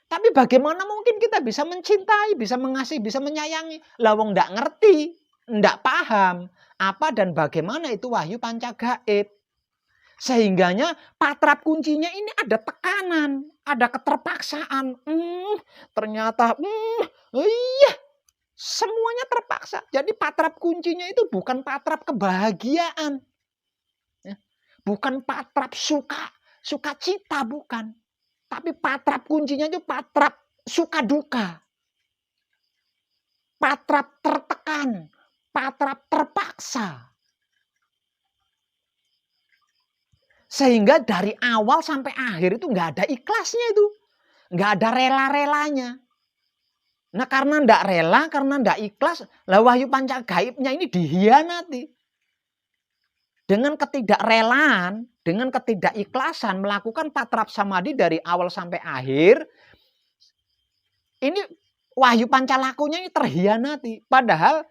Tapi bagaimana mungkin kita bisa mencintai, bisa mengasihi, bisa menyayangi? Lawang ndak ngerti, ndak paham apa dan bagaimana itu wahyu panca gaib. Sehingganya patrap kuncinya ini ada tekanan, ada keterpaksaan. Ternyata, iya, semuanya terpaksa. Jadi patrap kuncinya itu bukan patrap kebahagiaan. Bukan patrap sukacita, bukan. Tapi patrap kuncinya itu patrap suka duka. Patrap tertekan, patrap terpaksa. Sehingga dari awal sampai akhir itu nggak ada ikhlasnya itu. Nggak ada rela-relanya. Nah karena nggak rela, karena nggak ikhlas, lah wahyu panca gaibnya ini dihianati. Dengan ketidakrelaan, dengan ketidakikhlasan melakukan patrap samadhi dari awal sampai akhir, ini wahyu pancalakunya ini terhianati. Padahal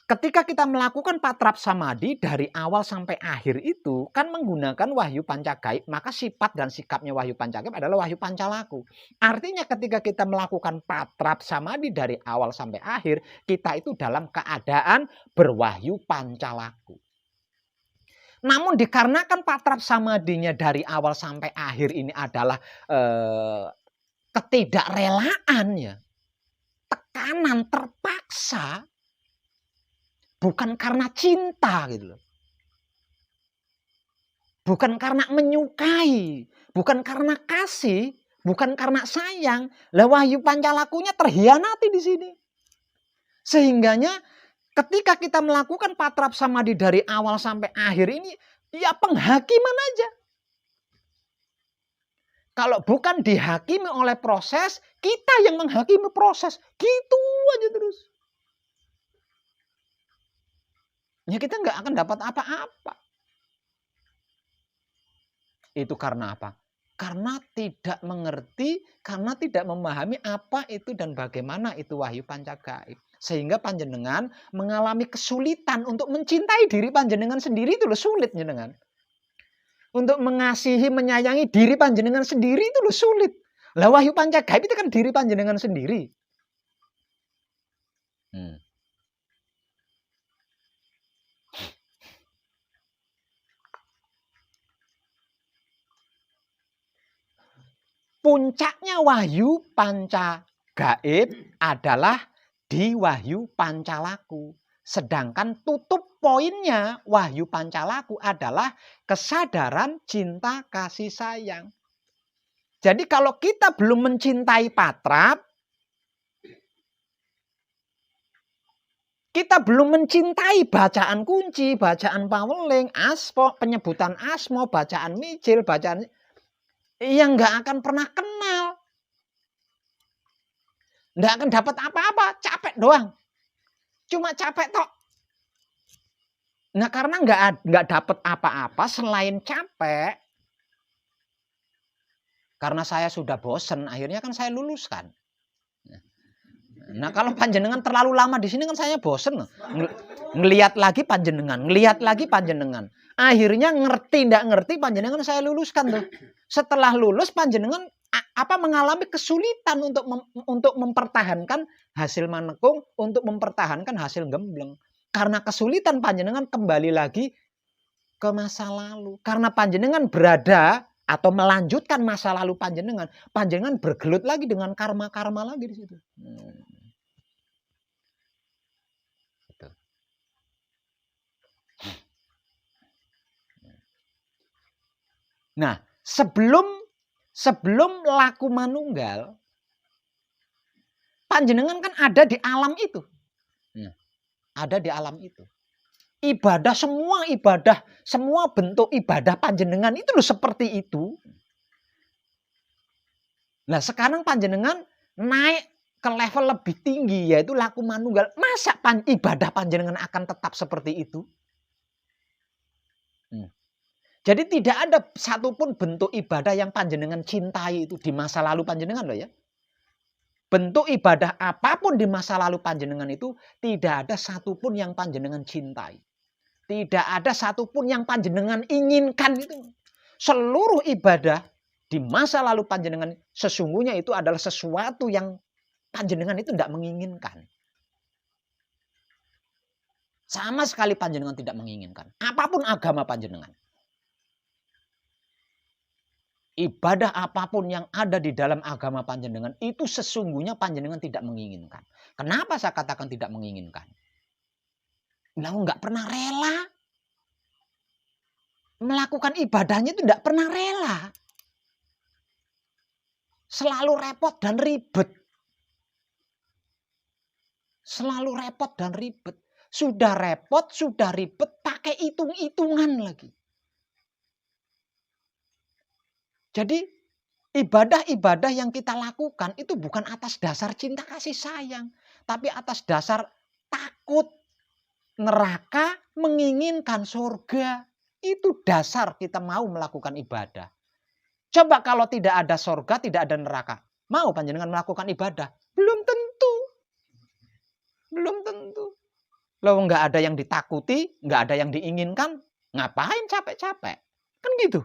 ketika kita melakukan patrap samadhi dari awal sampai akhir itu kan menggunakan wahyu panca gaib, maka sifat dan sikapnya wahyu panca gaib adalah wahyu pancalaku. Artinya ketika kita melakukan patrap samadhi dari awal sampai akhir, kita itu dalam keadaan berwahyu pancalaku. Namun dikarenakan patrap samadhinya dari awal sampai akhir ini adalah ketidakrelaan ya, tekanan terpaksa, bukan karena cinta gitu loh. Bukan karena menyukai, bukan karena kasih, bukan karena sayang. Lah wahyu pancalakunya terhianati di sini. Sehingganya ketika kita melakukan patrap samadhi dari awal sampai akhir ini, ya penghakiman aja. Kalau bukan dihakimi oleh proses, kita yang menghakimi proses. Gitu aja terus. Ya kita nggak akan dapat apa-apa. Itu karena apa? Karena tidak mengerti, karena tidak memahami apa itu dan bagaimana itu wahyu panca gaib. Sehingga panjenengan mengalami kesulitan untuk mencintai diri panjenengan sendiri itu loh, sulit jenengan. Untuk mengasihi, menyayangi diri panjenengan sendiri itu loh sulit. Lah wahyu panca gaib itu kan diri panjenengan sendiri. Puncaknya wahyu panca gaib adalah di wahyu pancalaku. Sedangkan tutup poinnya wahyu pancalaku adalah kesadaran cinta kasih sayang. Jadi kalau kita belum mencintai patrap, kita belum mencintai bacaan kunci, bacaan paweling, aspo, penyebutan asmo, bacaan mijil, bacaan yang nggak akan pernah kenal. Nggak akan dapat apa-apa, capek doang. Cuma capek tok. Nah karena nggak dapat apa-apa selain capek, karena saya sudah bosen, akhirnya kan saya luluskan. Nah kalau panjenengan terlalu lama di sini kan saya bosen. Ngelihat lagi panjenengan, ngelihat lagi panjenengan. Akhirnya ngerti ndak ngerti panjenengan saya luluskan tuh. Setelah lulus panjenengan mengalami kesulitan untuk mempertahankan hasil manekung, untuk mempertahankan hasil gembleng. Karena kesulitan panjenengan kembali lagi ke masa lalu. Karena panjenengan berada atau melanjutkan masa lalu panjenengan bergelut lagi dengan karma-karma lagi di situ. Nah, sebelum laku manunggal, panjenengan kan ada di alam itu. Ada di alam itu. Ibadah, semua bentuk ibadah panjenengan itu loh seperti itu. Nah, sekarang panjenengan naik ke level lebih tinggi, yaitu laku manunggal. Masa ibadah panjenengan akan tetap seperti itu? Jadi tidak ada satupun bentuk ibadah yang panjenengan cintai itu di masa lalu panjenengan loh ya. Bentuk ibadah apapun di masa lalu panjenengan itu tidak ada satupun yang panjenengan cintai. Tidak ada satupun yang panjenengan inginkan itu. Seluruh ibadah di masa lalu panjenengan sesungguhnya itu adalah sesuatu yang panjenengan itu tidak menginginkan. Sama sekali panjenengan tidak menginginkan. Apapun agama panjenengan. Ibadah apapun yang ada di dalam agama panjenengan itu sesungguhnya panjenengan tidak menginginkan. Kenapa saya katakan tidak menginginkan? Nah, nggak pernah rela. Melakukan ibadahnya itu tidak pernah rela. Selalu repot dan ribet. Selalu repot dan ribet. Sudah repot, sudah ribet, pakai hitung-hitungan lagi. Jadi ibadah-ibadah yang kita lakukan itu bukan atas dasar cinta kasih sayang. Tapi atas dasar takut neraka, menginginkan surga. Itu dasar kita mau melakukan ibadah. Coba kalau tidak ada surga, tidak ada neraka. Mau panjenengan melakukan ibadah? Belum tentu. Belum tentu. Loh, nggak ada yang ditakuti, nggak ada yang diinginkan. Ngapain capek-capek? Kan gitu.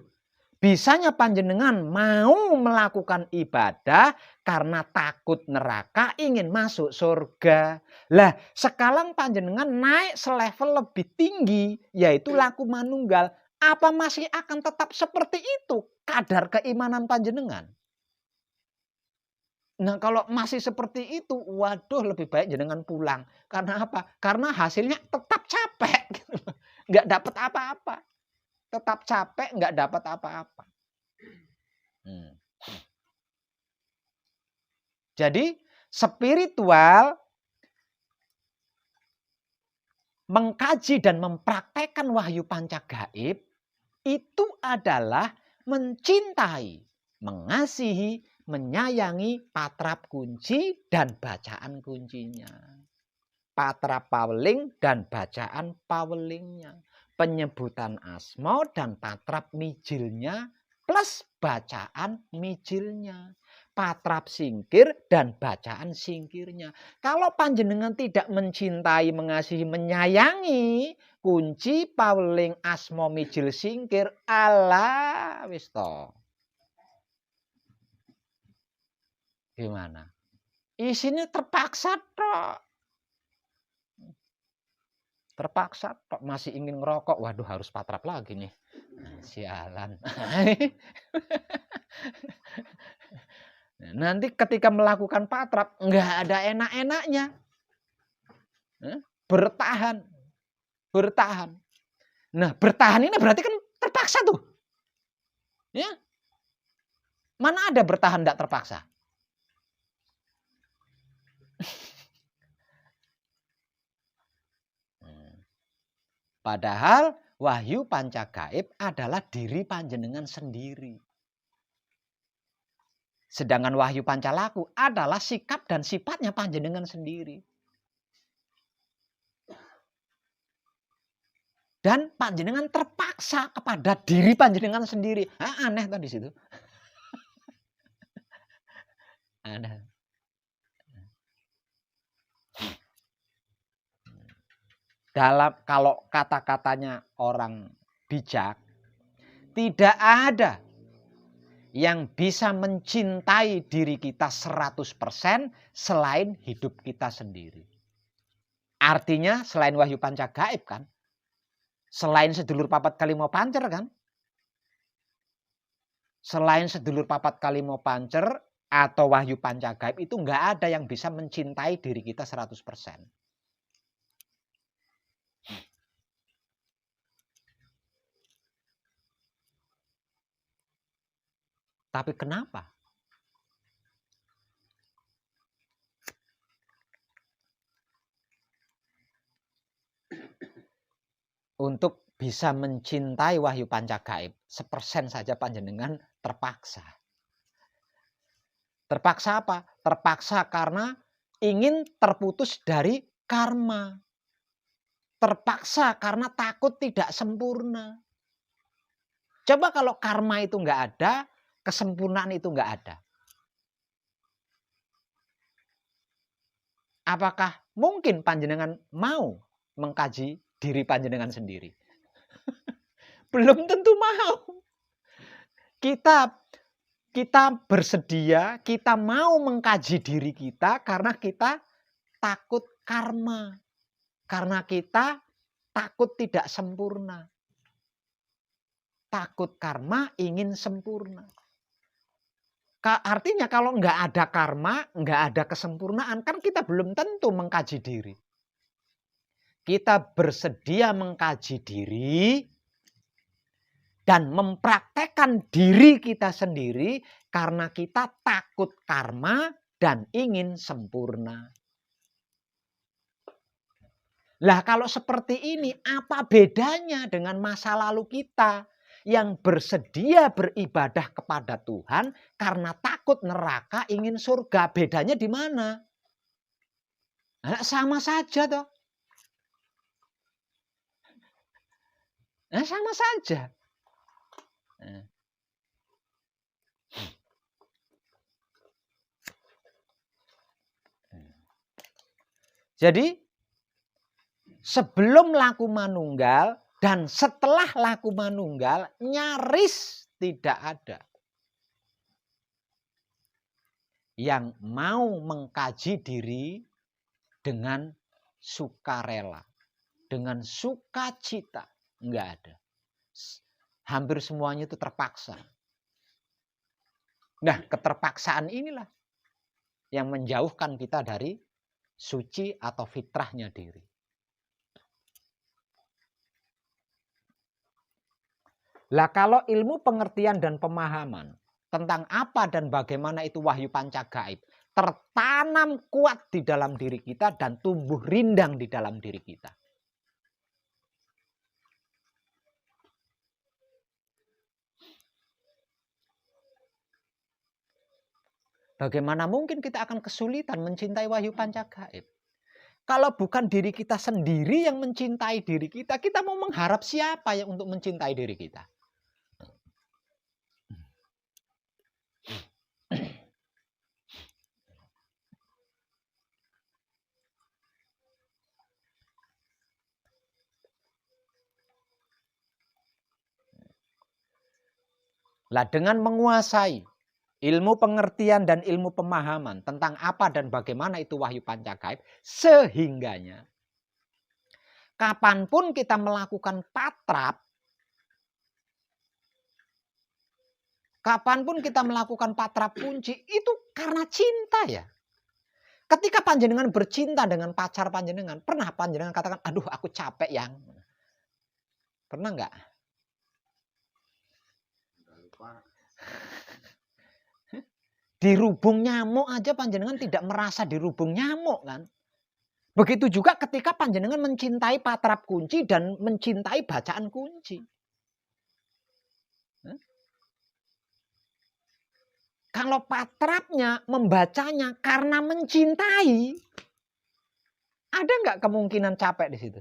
Bisanya panjenengan mau melakukan ibadah karena takut neraka, ingin masuk surga. Lah, sekarang panjenengan naik selevel lebih tinggi, yaitu laku manunggal. Apa masih akan tetap seperti itu kadar keimanan panjenengan? Nah, kalau masih seperti itu, waduh lebih baik jenengan pulang. Karena apa? Karena hasilnya tetap capek. Nggak dapat apa-apa. Tetap capek, nggak dapat apa-apa. Jadi spiritual mengkaji dan mempraktekkan wahyu panca gaib itu adalah mencintai, mengasihi, menyayangi patrap kunci dan bacaan kuncinya. Patrap paweling dan bacaan pawelingnya. Penyebutan asma dan patrap mijilnya plus bacaan mijilnya. Patrap singkir dan bacaan singkirnya. Kalau panjenengan tidak mencintai, mengasihi, menyayangi kunci, paweling, asma, mijil, singkir, alah wis to. Gimana? Isinya terpaksa tok. Terpaksa tok, masih ingin ngerokok. Waduh, harus patrap lagi nih. Sialan. Nanti ketika melakukan patrap nggak ada enak-enaknya. Bertahan. Nah, bertahan ini berarti kan terpaksa tuh. Ya. Mana ada bertahan tidak terpaksa? Padahal wahyu panca gaib adalah diri panjenengan sendiri. Sedangkan wahyu panca laku adalah sikap dan sifatnya panjenengan sendiri. Dan panjenengan terpaksa kepada diri panjenengan sendiri. Aneh kan di situ. Aneh. Kalau kata-katanya orang bijak, tidak ada yang bisa mencintai diri kita 100% selain hidup kita sendiri. Artinya selain wahyu panca gaib kan, selain sedulur papat kali mau pancer kan, selain sedulur papat kali mau pancer atau wahyu panca gaib itu nggak ada yang bisa mencintai diri kita 100%. Tapi kenapa? Untuk bisa mencintai wahyu pancagaib, 1% saja panjenengan terpaksa. Terpaksa apa? Terpaksa karena ingin terputus dari karma. Terpaksa karena takut tidak sempurna. Coba kalau karma itu nggak ada, kesempurnaan itu nggak ada. Apakah mungkin panjenengan mau mengkaji diri panjenengan sendiri? Belum tentu mau. Kita bersedia, kita mau mengkaji diri kita karena kita takut karma. Karena kita takut tidak sempurna. Takut karma, ingin sempurna. Artinya kalau nggak ada karma, nggak ada kesempurnaan, kan kita belum tentu mengkaji diri. Kita bersedia mengkaji diri dan mempraktekkan diri kita sendiri karena kita takut karma dan ingin sempurna. Lah kalau seperti ini, apa bedanya dengan masa lalu kita yang bersedia beribadah kepada Tuhan karena takut neraka, ingin surga? Bedanya di mana? Nah, sama saja toh. Nah, sama saja. Jadi sebelum laku manunggal dan setelah laku manunggal nyaris tidak ada yang mau mengkaji diri dengan sukarela, dengan sukacita. Enggak ada. Hampir semuanya itu terpaksa. Nah, keterpaksaan inilah yang menjauhkan kita dari suci atau fitrahnya diri. Lah kalau ilmu pengertian dan pemahaman tentang apa dan bagaimana itu wahyu pancagaib tertanam kuat di dalam diri kita dan tumbuh rindang di dalam diri kita. Bagaimana mungkin kita akan kesulitan mencintai wahyu pancagaib? Kalau bukan diri kita sendiri yang mencintai diri kita, kita mau mengharap siapa yang untuk mencintai diri kita? Lah dengan menguasai ilmu pengertian dan ilmu pemahaman tentang apa dan bagaimana itu wahyu pancagaib, sehingganya kapanpun kita melakukan patrap, kapanpun kita melakukan patrap kunci, itu karena cinta ya. Ketika panjenengan bercinta dengan pacar panjenengan, pernah panjenengan katakan, aduh aku capek yang. Pernah enggak? Dirubung nyamuk aja panjenengan tidak merasa dirubung nyamuk kan. Begitu juga ketika panjenengan mencintai patrap kunci dan mencintai bacaan kunci. Kalau patrapnya, membacanya karena mencintai, ada nggak kemungkinan capek di situ?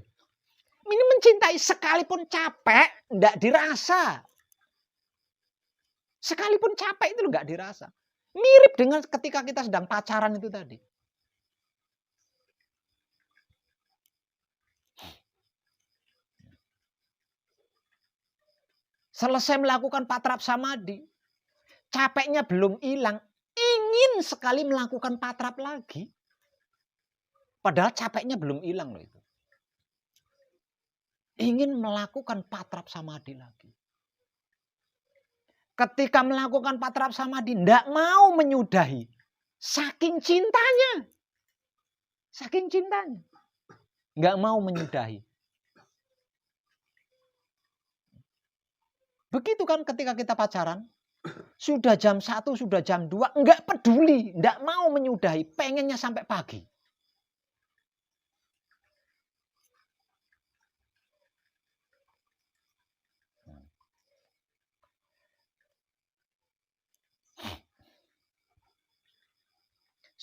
Ini mencintai sekalipun capek, nggak dirasa. Sekalipun capek itu nggak dirasa. Mirip dengan ketika kita sedang pacaran itu tadi. Selesai melakukan patrap samadhi, capeknya belum hilang, ingin sekali melakukan patrap lagi. Padahal capeknya belum hilang loh itu. Ingin melakukan patrap samadhi lagi. Ketika melakukan patrap samadhi, tidak mau menyudahi. Saking cintanya. Saking cintanya. Nggak mau menyudahi. Begitu kan ketika kita pacaran. Sudah jam 1, sudah jam 2, enggak peduli, enggak mau menyudahi, pengennya sampai pagi.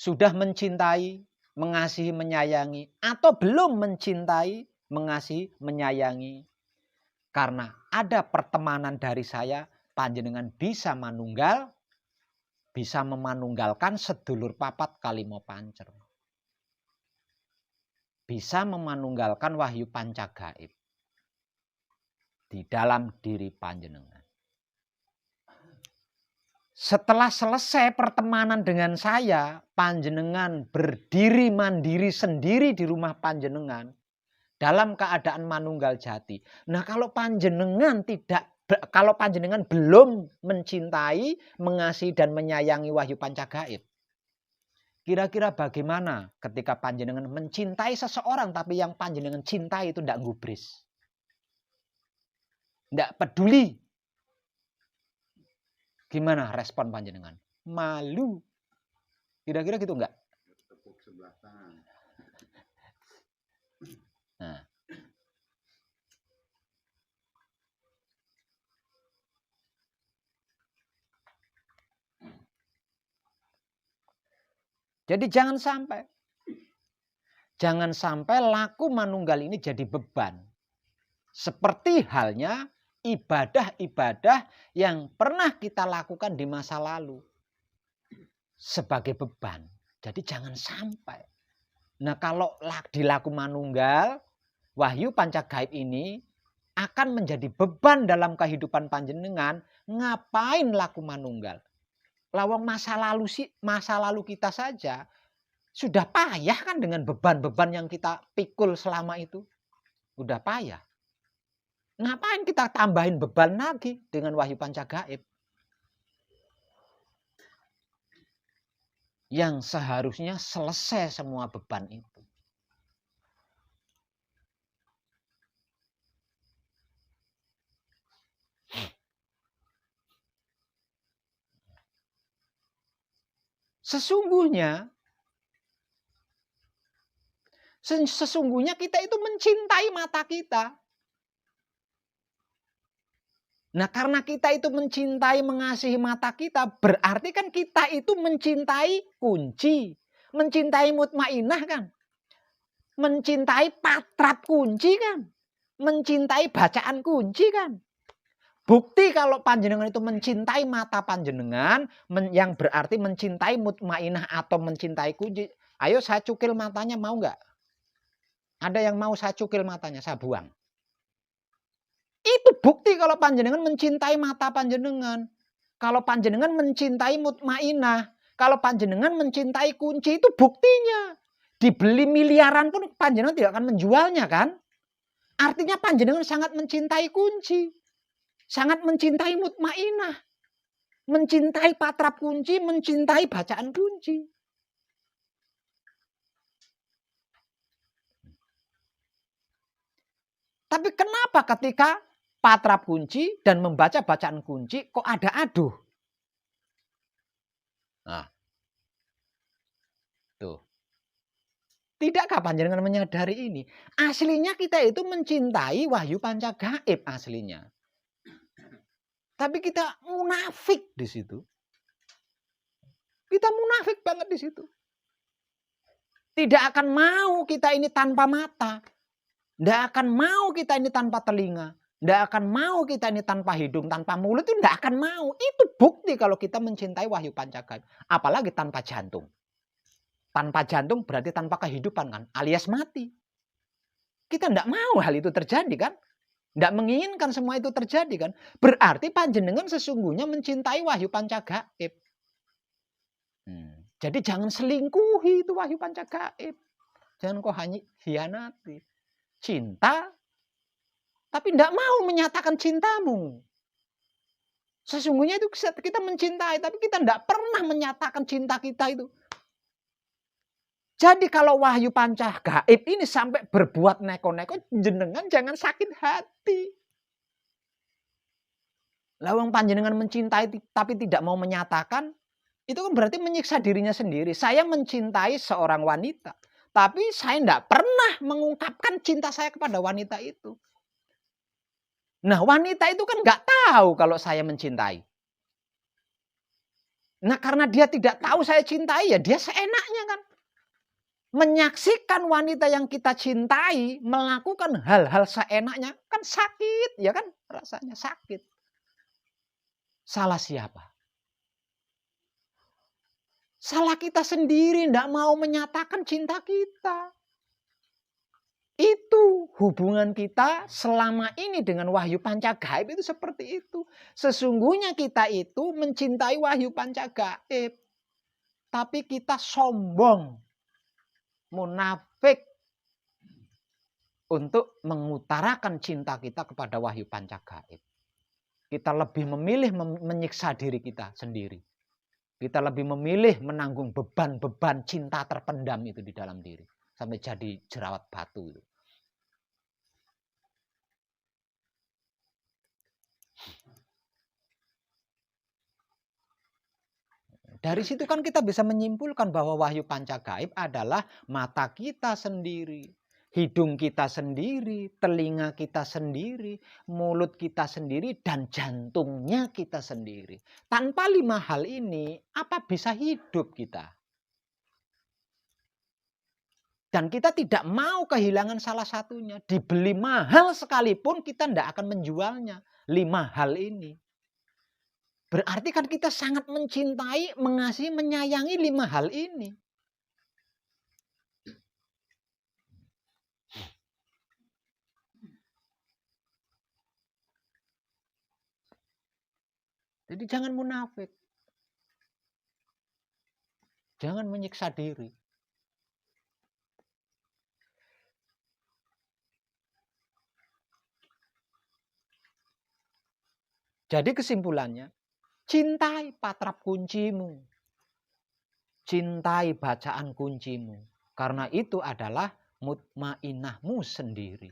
Sudah mencintai, mengasihi, menyayangi, atau belum mencintai, mengasihi, menyayangi. Karena ada pertemanan dari saya, panjenengan bisa manunggal, bisa memanunggalkan sedulur papat kalimo pancer. Bisa memanunggalkan wahyu pancagaib di dalam diri panjenengan. Setelah selesai pertemanan dengan saya, panjenengan berdiri mandiri sendiri di rumah panjenengan dalam keadaan manunggal jati. Nah, kalau panjenengan belum mencintai, mengasihi dan menyayangi wahyu pancagaib, kira-kira bagaimana ketika panjenengan mencintai seseorang tapi yang panjenengan cintai itu tidak gubris, tidak peduli? Gimana respon panjenengan? Malu. Kira-kira gitu enggak? Tepuk sebelah tangan. Nah. Jadi jangan sampai laku manunggal ini jadi beban. Seperti halnya ibadah-ibadah yang pernah kita lakukan di masa lalu sebagai beban. Jadi jangan sampai. Nah, kalau di laku manunggal, wahyu pancagaib ini akan menjadi beban dalam kehidupan panjenengan. Ngapain laku manunggal? Lawang masa lalu kita saja sudah payah kan dengan beban-beban yang kita pikul selama itu. Udah payah. Ngapain kita tambahin beban lagi dengan wahyu pancagaib? Yang seharusnya selesai semua beban itu. Sesungguhnya kita itu mencintai mata kita. Nah, karena kita itu mencintai, mengasihi mata kita, berarti kan kita itu mencintai kunci. Mencintai mutmainah kan. Mencintai patrap kunci kan. Mencintai bacaan kunci kan. Bukti kalau panjenengan itu mencintai mata panjenengan, yang berarti mencintai mutmainah atau mencintai kunci. Ayo saya cukil matanya, mau nggak? Ada yang mau saya cukil matanya, saya buang. Itu bukti kalau panjenengan mencintai mata panjenengan. Kalau panjenengan mencintai mutmainah. Kalau panjenengan mencintai kunci, itu buktinya. Dibeli miliaran pun panjenengan tidak akan menjualnya kan. Artinya panjenengan sangat mencintai kunci. Sangat mencintai mutmainah. Mencintai patrap kunci, mencintai bacaan kunci. Tapi kenapa ketika patrap kunci dan membaca bacaan kunci kok ada aduh? Nah, tuh. Tidakkah panjenengan menyadari ini? Aslinya kita itu mencintai wahyu pancagaib aslinya. Tapi kita munafik di situ. Kita munafik banget di situ. Tidak akan mau kita ini tanpa mata. Tidak akan mau kita ini tanpa telinga. Tidak akan mau kita ini tanpa hidung, tanpa mulut, itu tidak akan mau. Itu bukti kalau kita mencintai wahyu pancagaib. Apalagi tanpa jantung. Tanpa jantung berarti tanpa kehidupan kan, alias mati. Kita tidak mau hal itu terjadi kan. Tidak menginginkan semua itu terjadi kan. Berarti panjenengan sesungguhnya mencintai wahyu pancagaib. Jadi jangan selingkuhi itu wahyu pancagaib. Jangan kau hanya hianati. Cinta, tapi tidak mau menyatakan cintamu. Sesungguhnya itu kita mencintai, tapi kita tidak pernah menyatakan cinta kita itu. Jadi kalau wahyu pancagaib ini sampai berbuat neko-neko, jenengan jangan sakit hati. Lah wong panjenengan mencintai tapi tidak mau menyatakan, itu kan berarti menyiksa dirinya sendiri. Saya mencintai seorang wanita, tapi saya tidak pernah mengungkapkan cinta saya kepada wanita itu. Nah, wanita itu kan nggak tahu kalau saya mencintai. Nah, karena dia tidak tahu saya cintai, ya dia seenaknya kan. Menyaksikan wanita yang kita cintai melakukan hal-hal seenaknya kan sakit, ya kan? Rasanya sakit. Salah siapa? Salah kita sendiri, tidak mau menyatakan cinta kita. Itu hubungan kita selama ini dengan wahyu panca gaib itu seperti itu. Sesungguhnya kita itu mencintai wahyu panca gaib. Tapi kita sombong, munafik untuk mengutarakan cinta kita kepada wahyu panca gaib. Kita lebih memilih menyiksa diri kita sendiri. Kita lebih memilih menanggung beban-beban cinta terpendam itu di dalam diri. Sampai jadi jerawat batu itu. Dari situ kan kita bisa menyimpulkan bahwa wahyu panca gaib adalah mata kita sendiri, hidung kita sendiri, telinga kita sendiri, mulut kita sendiri, dan jantungnya kita sendiri. Tanpa 5 hal ini, apa bisa hidup kita? Dan kita tidak mau kehilangan salah satunya. Dibeli mahal sekalipun kita tidak akan menjualnya. 5 hal ini. Berarti kan kita sangat mencintai, mengasihi, menyayangi 5 hal ini. Jadi jangan munafik. Jangan menyiksa diri. Jadi kesimpulannya, cintai patrap kuncimu. Cintai bacaan kuncimu. Karena itu adalah mutmainahmu sendiri.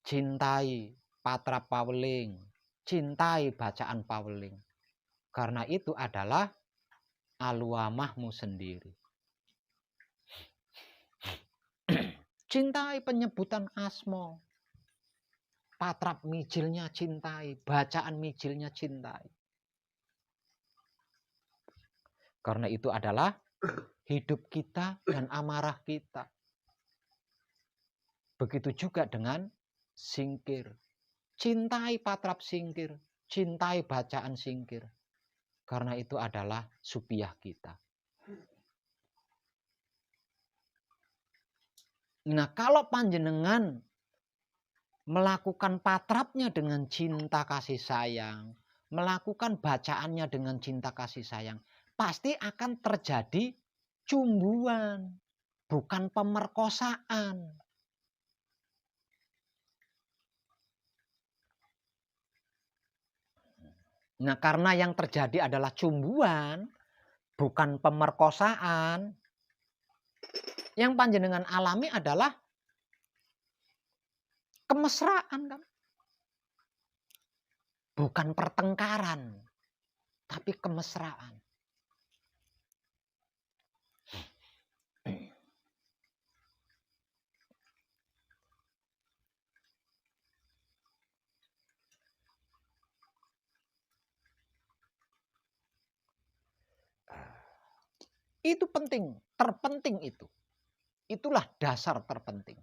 Cintai patrap paweling. Cintai bacaan paweling. Karena itu adalah aluamahmu sendiri. Cintai penyebutan asma. Patrap mijilnya cintai. Bacaan mijilnya cintai. Karena itu adalah hidup kita dan amarah kita. Begitu juga dengan singkir. Cintai patrap singkir. Cintai bacaan singkir. Karena itu adalah supiah kita. Nah, kalau panjenengan melakukan patrapnya dengan cinta kasih sayang, melakukan bacaannya dengan cinta kasih sayang, pasti akan terjadi cumbuan, bukan pemerkosaan. Nah, karena yang terjadi adalah cumbuan, bukan pemerkosaan, yang panjenengan alami adalah kemesraan, kan? Bukan pertengkaran, tapi kemesraan. Itu penting, terpenting itu. Itulah dasar terpenting.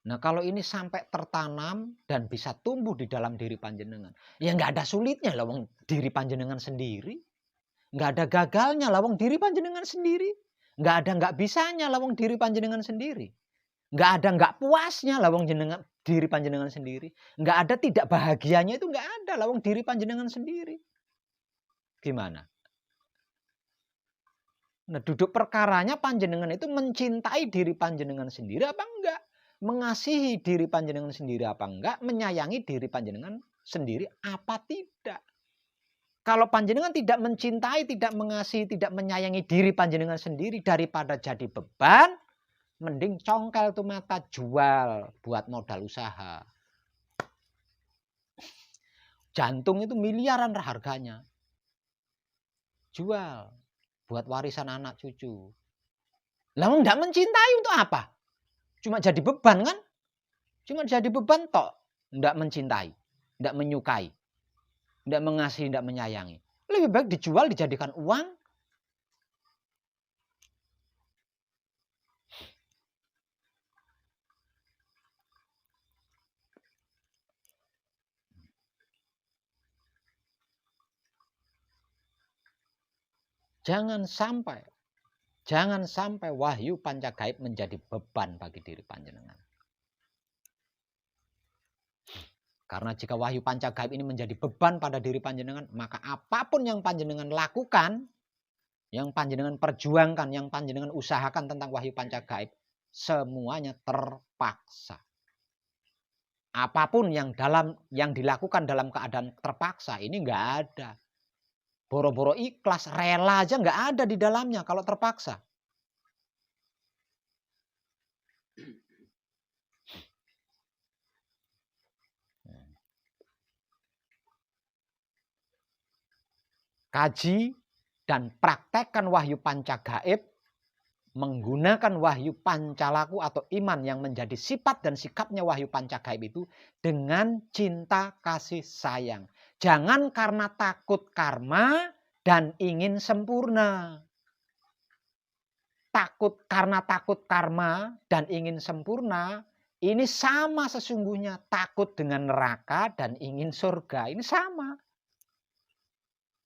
Nah, kalau ini sampai tertanam dan bisa tumbuh di dalam diri panjenengan, ya nggak ada sulitnya lah wong diri panjenengan sendiri. Nggak ada gagalnya lah wong diri panjenengan sendiri. Nggak ada nggak bisanya lah wong diri panjenengan sendiri. Nggak ada nggak puasnya lah wong diri panjenengan sendiri. Nggak ada tidak bahagianya itu nggak ada lah wong diri panjenengan sendiri. Gimana? Nah, duduk perkaranya panjenengan itu mencintai diri panjenengan sendiri apa enggak? Mengasihi diri panjenengan sendiri apa enggak? Menyayangi diri panjenengan sendiri apa tidak? Kalau panjenengan tidak mencintai, tidak mengasihi, tidak menyayangi diri panjenengan sendiri, daripada jadi beban, mending congkel tuh mata jual buat modal usaha. Jantung itu miliaran harganya. Jual buat warisan anak cucu. Lah enggak mencintai untuk apa? Cuma jadi beban kan? Cuma jadi beban tok. Enggak mencintai, enggak menyukai, enggak mengasihi, enggak menyayangi. Lebih baik dijual, dijadikan uang. Jangan sampai wahyu panca gaib menjadi beban bagi diri panjenengan. Karena jika wahyu panca gaib ini menjadi beban pada diri panjenengan, maka apapun yang panjenengan lakukan, yang panjenengan perjuangkan, yang panjenengan usahakan tentang wahyu panca gaib, semuanya terpaksa. Apapun yang dilakukan dalam keadaan terpaksa ini enggak ada. Boro-boro ikhlas, rela aja nggak ada di dalamnya kalau terpaksa. Kaji dan praktekkan wahyu panca gaib, menggunakan wahyu pancalaku atau iman yang menjadi sifat dan sikapnya wahyu panca gaib itu dengan cinta kasih sayang. Jangan karena takut karma dan ingin sempurna. Karena takut karma dan ingin sempurna, ini sama sesungguhnya takut dengan neraka dan ingin surga. Ini sama.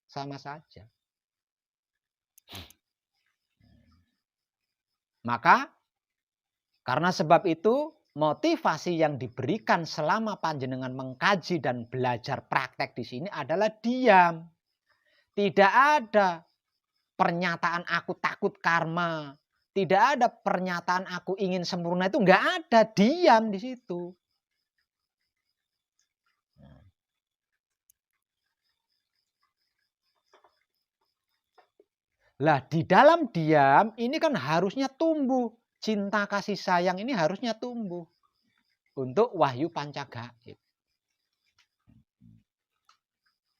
Sama saja. Maka karena sebab itu motivasi yang diberikan selama panjenengan mengkaji dan belajar praktek di sini adalah diam. Tidak ada pernyataan aku takut karma. Tidak ada pernyataan aku ingin sempurna, itu enggak ada, diam di situ. Lah di dalam diam ini kan harusnya tumbuh. Cinta kasih sayang ini harusnya tumbuh. Untuk wahyu panca gaib.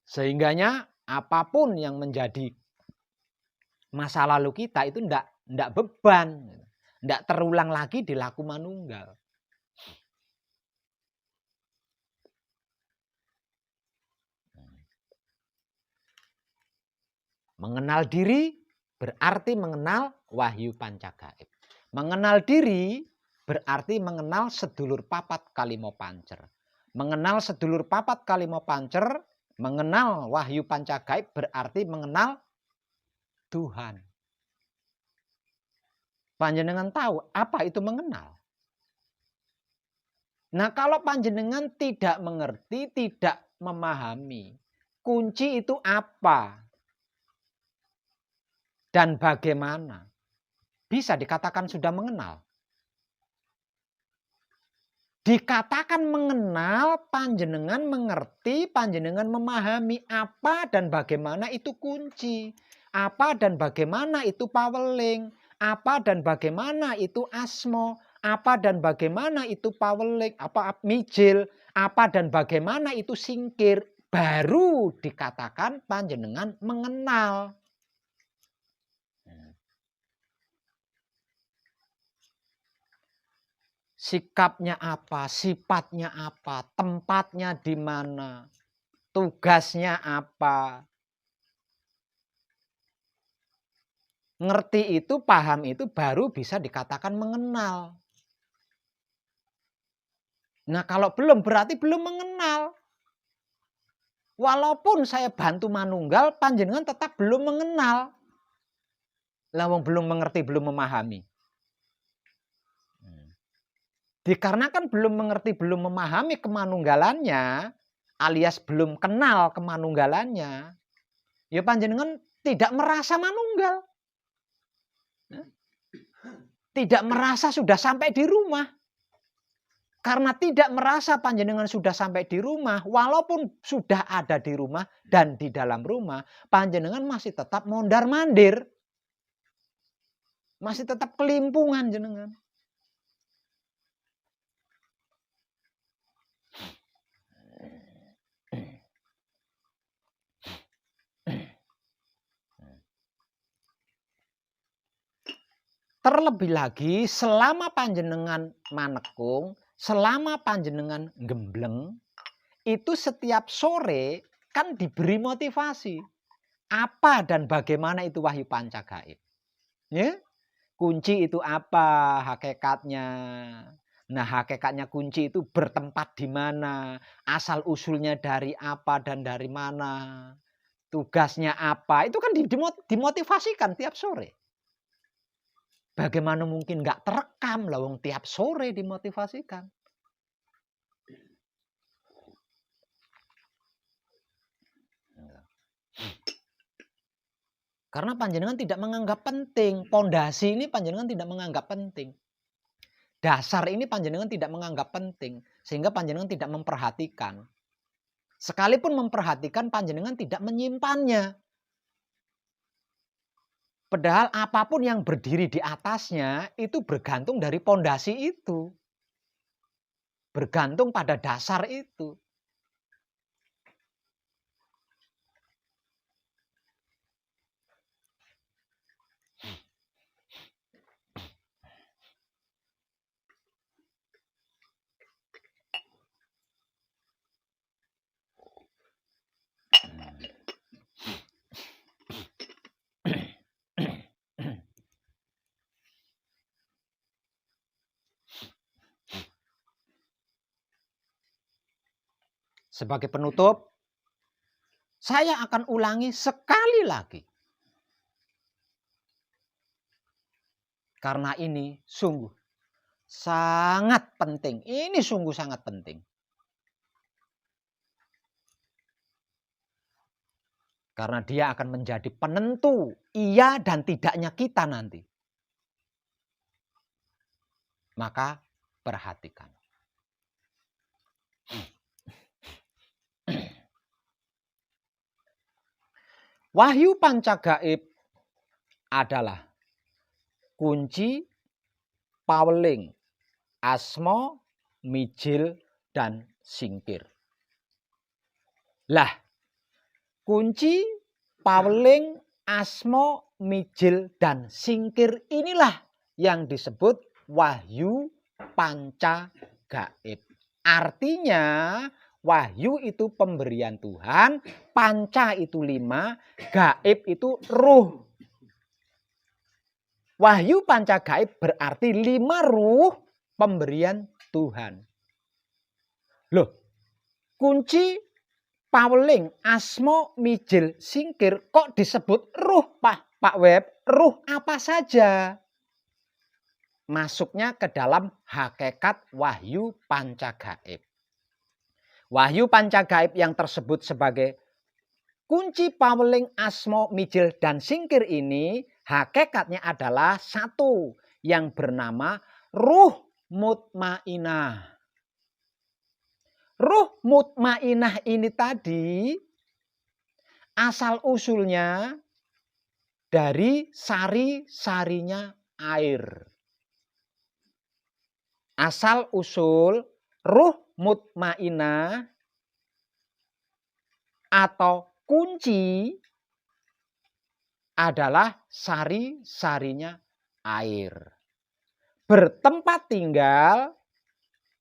Sehingganya apapun yang menjadi masa lalu kita itu enggak beban. Enggak terulang lagi di laku manunggal. Mengenal diri berarti mengenal wahyu panca gaib. Mengenal diri berarti mengenal sedulur papat kalimo pancer. Mengenal sedulur papat kalimo pancer, mengenal wahyu panca gaib berarti mengenal Tuhan. Panjenengan tahu apa itu mengenal? Nah, kalau panjenengan tidak mengerti, tidak memahami, kunci itu apa? Dan bagaimana? Bisa dikatakan sudah mengenal. Dikatakan mengenal, panjenengan mengerti, panjenengan memahami apa dan bagaimana itu kunci. Apa dan bagaimana itu paweling. Apa dan bagaimana itu asmo. Apa dan bagaimana itu paweling. Apa mijil. Apa dan bagaimana itu singkir. Baru dikatakan panjenengan mengenal. Sikapnya apa, sifatnya apa, tempatnya di mana, tugasnya apa. Ngerti itu, paham itu baru bisa dikatakan mengenal. Nah, kalau belum berarti belum mengenal. Walaupun saya bantu manunggal, panjenengan tetap belum mengenal. Lawang belum mengerti, belum memahami. Dikarenakan belum mengerti, belum memahami kemanunggalannya, alias belum kenal kemanunggalannya, ya panjenengan tidak merasa manunggal. Tidak merasa sudah sampai di rumah. Karena tidak merasa panjenengan sudah sampai di rumah, walaupun sudah ada di rumah dan di dalam rumah, panjenengan masih tetap mondar-mandir. Masih tetap kelimpungan jenengan. Terlebih lagi selama panjenengan manekung, selama panjenengan gembleng, itu setiap sore kan diberi motivasi. Apa dan bagaimana itu wahyu panca gaib. Ya? Kunci itu apa hakikatnya. Nah, hakikatnya kunci itu bertempat di mana, asal usulnya dari apa dan dari mana, tugasnya apa, itu kan dimotivasikan tiap sore. Bagaimana mungkin nggak terekam lah, wong tiap sore dimotivasikan. Karena panjenengan tidak menganggap penting. Pondasi ini panjenengan tidak menganggap penting. Dasar ini panjenengan tidak menganggap penting. Sehingga panjenengan tidak memperhatikan. Sekalipun memperhatikan, panjenengan tidak menyimpannya. Padahal apapun yang berdiri di atasnya itu bergantung dari pondasi itu. Bergantung pada dasar itu. Sebagai penutup, saya akan ulangi sekali lagi. Karena ini sungguh sangat penting. Ini sungguh sangat penting. Karena dia akan menjadi penentu iya dan tidaknya kita nanti. Maka perhatikan. Wahyu panca gaib adalah kunci, paweling, asmo, mijil, dan singkir. Lah, kunci, paweling, asmo, mijil, dan singkir inilah yang disebut wahyu panca gaib. Artinya wahyu itu pemberian Tuhan, panca itu 5, gaib itu ruh. Wahyu panca gaib berarti 5 ruh pemberian Tuhan. Loh, kunci, paweling, asmo, mijil, singkir kok disebut ruh, Pak Web? Ruh apa saja? Masuknya ke dalam hakikat wahyu panca gaib. Wahyu panca gaib yang tersebut sebagai kunci, paweling, asmo, mijil, dan singkir ini hakikatnya adalah satu yang bernama ruh mutmainah. Ruh mutmainah ini tadi asal usulnya dari sari-sarinya air. Asal usul ruh mutmainah atau kunci adalah sari-sarinya air. Bertempat tinggal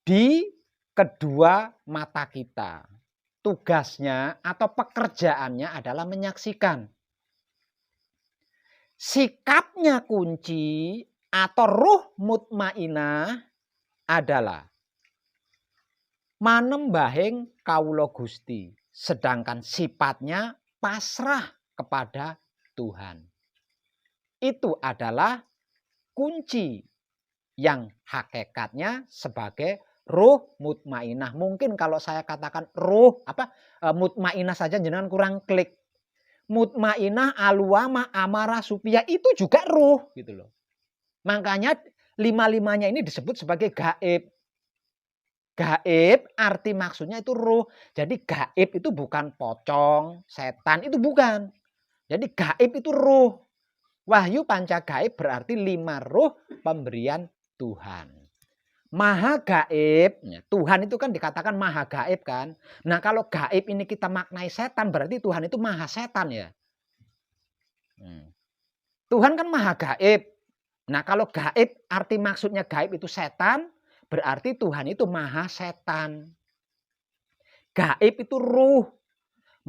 di kedua mata kita. Tugasnya atau pekerjaannya adalah menyaksikan. Sikapnya kunci atau ruh mutmainah adalah manembahing kawula Gusti, sedangkan sifatnya pasrah kepada Tuhan. Itu adalah kunci yang hakikatnya sebagai ruh mutmainah. Mungkin kalau saya katakan ruh mutmainah saja jenengan kurang klik. Mutmainah, aluama, amara, supia itu juga ruh gitu loh. Makanya 5-5-nya ini disebut sebagai gaib. Gaib arti maksudnya itu ruh. Jadi gaib itu bukan pocong, setan, itu bukan. Jadi gaib itu ruh. Wahyu panca gaib berarti 5 ruh pemberian Tuhan. Maha gaib, Tuhan itu kan dikatakan maha gaib kan. Nah kalau gaib ini kita maknai setan berarti Tuhan itu maha setan ya. Tuhan kan maha gaib. Nah, kalau gaib, arti maksudnya gaib itu setan, berarti Tuhan itu maha setan. Gaib itu ruh.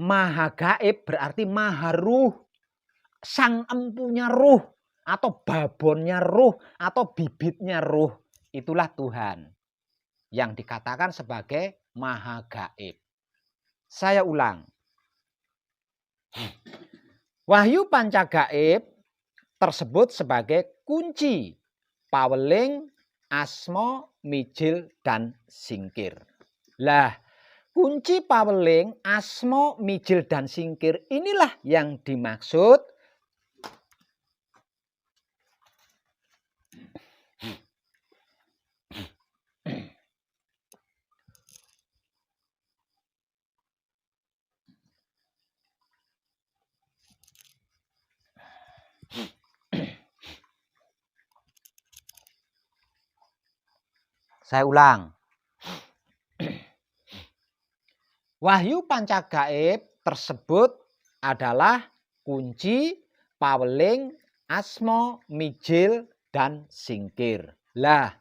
Maha gaib berarti maha ruh. Sang empunya ruh, atau babonnya ruh, atau bibitnya ruh. Itulah Tuhan yang dikatakan sebagai maha gaib. Saya ulang. Wahyu panca gaib tersebut sebagai kunci paweling, asma, mijil, dan singkir. Lah, kunci paweling, asma, mijil, dan singkir inilah yang dimaksud saya ulang. Wahyu panca gaib tersebut adalah kunci, paweling, asma, mijil, dan singkir. Lah,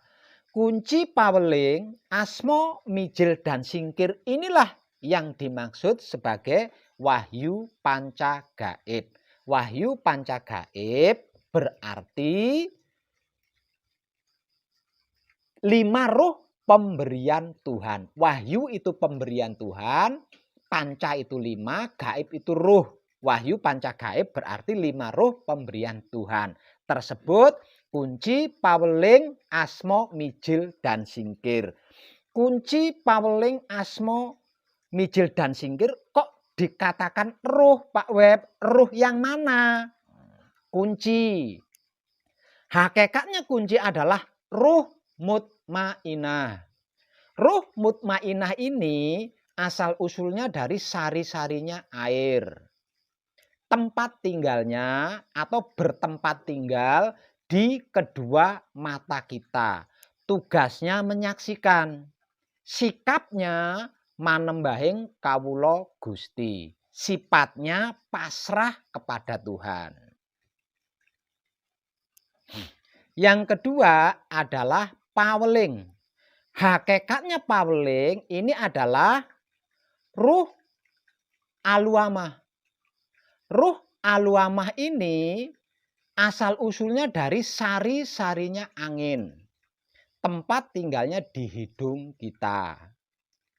kunci paweling, asma, mijil, dan singkir inilah yang dimaksud sebagai wahyu panca gaib. Wahyu panca gaib berarti 5 roh pemberian Tuhan. Wahyu itu pemberian Tuhan, panca itu 5, gaib itu roh. Wahyu panca gaib berarti 5 roh pemberian Tuhan. Tersebut kunci, paweling, asma, mijil, dan singkir. Kunci, paweling, asma, mijil, dan singkir kok dikatakan roh, Pak Web? Roh yang mana? Kunci. Hakikatnya kunci adalah roh mutmainah. Ruh mutmainah ini asal usulnya dari sari-sarinya air. Tempat tinggalnya atau bertempat tinggal di kedua mata kita. Tugasnya menyaksikan. Sikapnya manembahing kawula Gusti. Sifatnya pasrah kepada Tuhan. Yang kedua adalah paweling. Hakikatnya paweling ini adalah ruh aluamah. Ruh aluamah ini asal usulnya dari sari-sarinya angin. Tempat tinggalnya di hidung kita.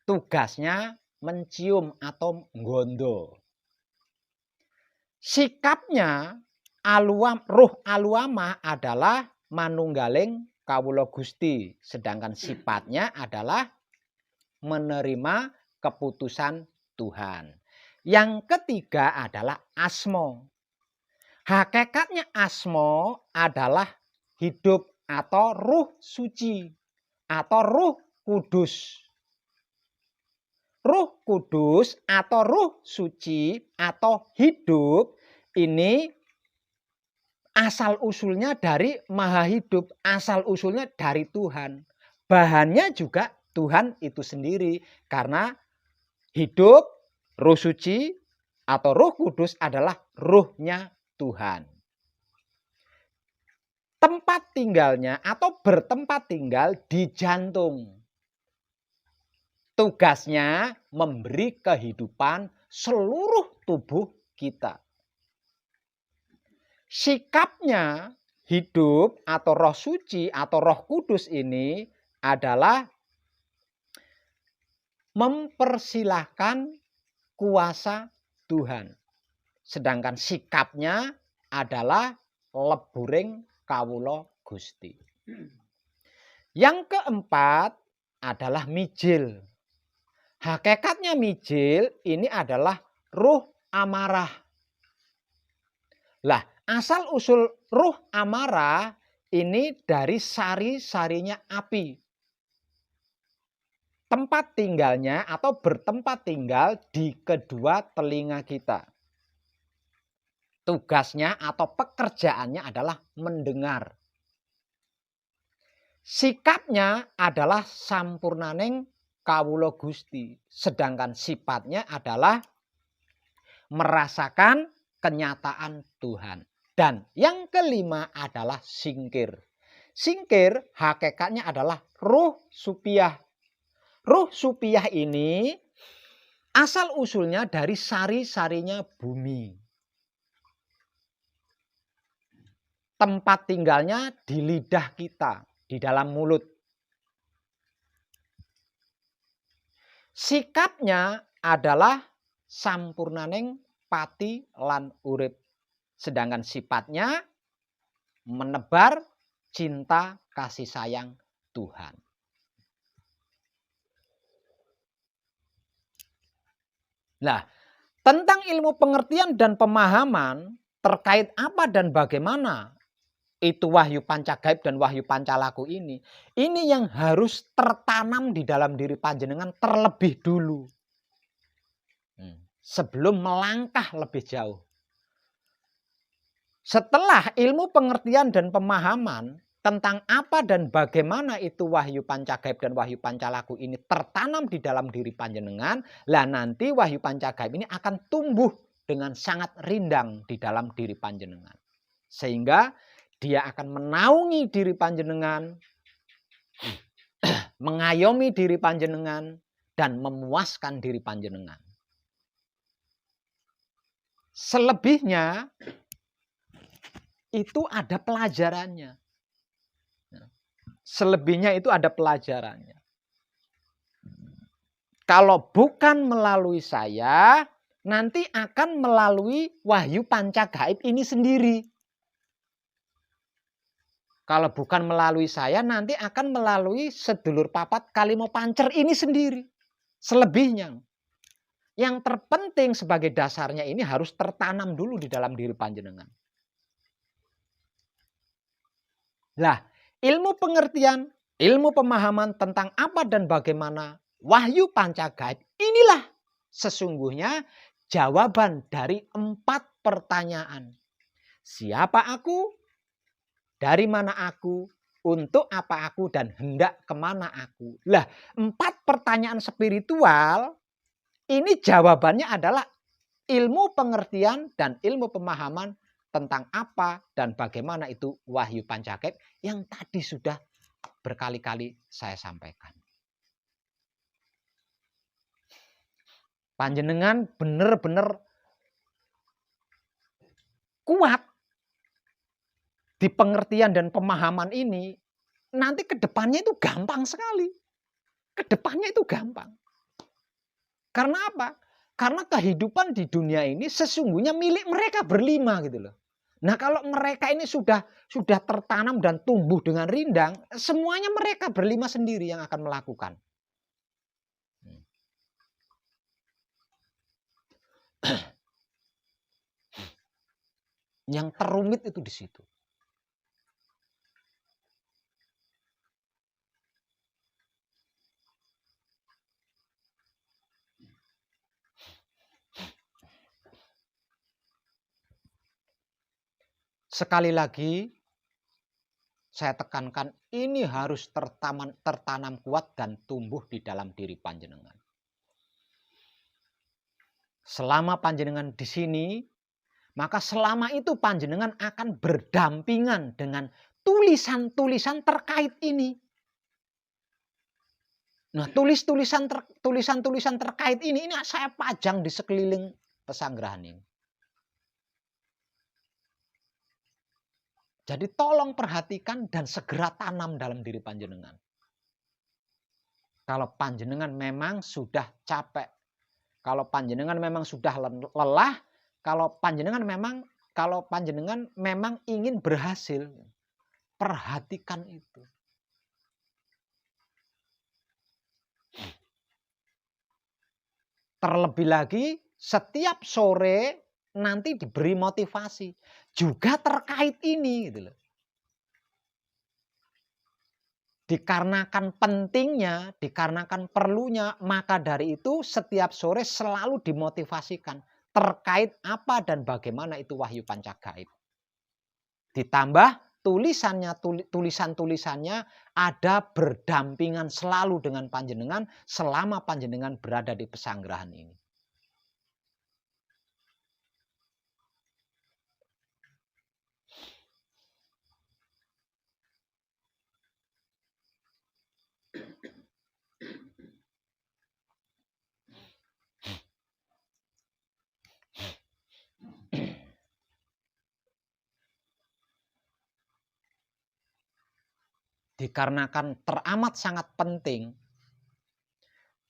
Tugasnya mencium atau nggondo. Sikapnya ruh aluamah adalah manunggaling kawula Gusti, sedangkan sifatnya adalah menerima keputusan Tuhan. Yang ketiga adalah asma. Hakikatnya asma adalah hidup atau ruh suci atau ruh kudus. Ruh kudus atau ruh suci atau hidup ini asal usulnya dari Maha Hidup, asal usulnya dari Tuhan. Bahannya juga Tuhan itu sendiri. Karena hidup, ruh suci atau ruh kudus adalah ruhnya Tuhan. Tempat tinggalnya atau bertempat tinggal di jantung. Tugasnya memberi kehidupan seluruh tubuh kita. Sikapnya hidup atau roh suci atau roh kudus ini adalah mempersilahkan kuasa Tuhan. Sedangkan sikapnya adalah leburing kawula Gusti. Yang keempat adalah mijil. Hakikatnya mijil ini adalah ruh amarah. Lah, asal usul ruh amarah ini dari sari-sarinya api. Tempat tinggalnya atau bertempat tinggal di kedua telinga kita. Tugasnya atau pekerjaannya adalah mendengar. Sikapnya adalah sampurnaning kawula Gusti. Sedangkan sifatnya adalah merasakan kenyataan Tuhan. Dan yang kelima adalah singkir. Singkir hakikatnya adalah ruh supiah. Ruh supiah ini asal usulnya dari sari-sarinya bumi. Tempat tinggalnya di lidah kita, di dalam mulut. Sikapnya adalah sampurnaning pati lan urip. Sedangkan sifatnya menebar cinta kasih sayang Tuhan. Nah, tentang ilmu pengertian dan pemahaman terkait apa dan bagaimana itu wahyu pancagaib dan wahyu pancalaku ini yang harus tertanam di dalam diri panjenengan terlebih dulu. Sebelum melangkah lebih jauh. Setelah ilmu pengertian dan pemahaman tentang apa dan bagaimana itu wahyu pancagaib dan wahyu pancalaku ini tertanam di dalam diri panjenengan, lah nanti wahyu pancagaib ini akan tumbuh dengan sangat rindang di dalam diri panjenengan. Sehingga dia akan menaungi diri panjenengan, mengayomi diri panjenengan, dan memuaskan diri panjenengan. Selebihnya itu ada pelajarannya. Selebihnya itu ada pelajarannya. Kalau bukan melalui saya, nanti akan melalui wahyu pancagaib ini sendiri. Kalau bukan melalui saya, nanti akan melalui sedulur papat Kalimo Pancer ini sendiri. Selebihnya. Yang terpenting sebagai dasarnya ini harus tertanam dulu di dalam diri panjenengan. Lah, ilmu pengertian, ilmu pemahaman tentang apa dan bagaimana wahyu pancagaib inilah sesungguhnya jawaban dari 4 pertanyaan. Siapa aku? Dari mana aku? Untuk apa aku? Dan hendak kemana aku? Lah, 4 pertanyaan spiritual ini jawabannya adalah ilmu pengertian dan ilmu pemahaman tentang apa dan bagaimana itu wahyu pancagaib yang tadi sudah berkali-kali saya sampaikan. Panjenengan benar-benar kuat di pengertian dan pemahaman ini, nanti ke depannya itu gampang sekali. Ke depannya itu gampang. Karena apa? Karena kehidupan di dunia ini sesungguhnya milik mereka berlima gitu loh. Nah, kalau mereka ini sudah tertanam dan tumbuh dengan rindang, semuanya mereka berlima sendiri yang akan melakukan. Yang terumit itu di situ. Sekali lagi saya tekankan ini harus tertanam kuat dan tumbuh di dalam diri panjenengan. Selama panjenengan di sini, maka selama itu panjenengan akan berdampingan dengan tulisan-tulisan terkait ini. Nah, tulisan-tulisan terkait ini saya pajang di sekeliling pesanggrahan ini. Jadi tolong perhatikan dan segera tanam dalam diri panjenengan. Kalau panjenengan memang sudah capek, kalau panjenengan memang sudah lelah, kalau panjenengan memang ingin berhasil, perhatikan itu. Terlebih lagi setiap sore nanti diberi motivasi juga terkait ini gitu loh. Dikarenakan pentingnya, dikarenakan perlunya, maka dari itu setiap sore selalu dimotivasikan terkait apa dan bagaimana itu wahyu pancagaib. Ditambah tulisan-tulisannya ada berdampingan selalu dengan panjenengan selama panjenengan berada di pesanggrahan ini. dikarenakan teramat sangat penting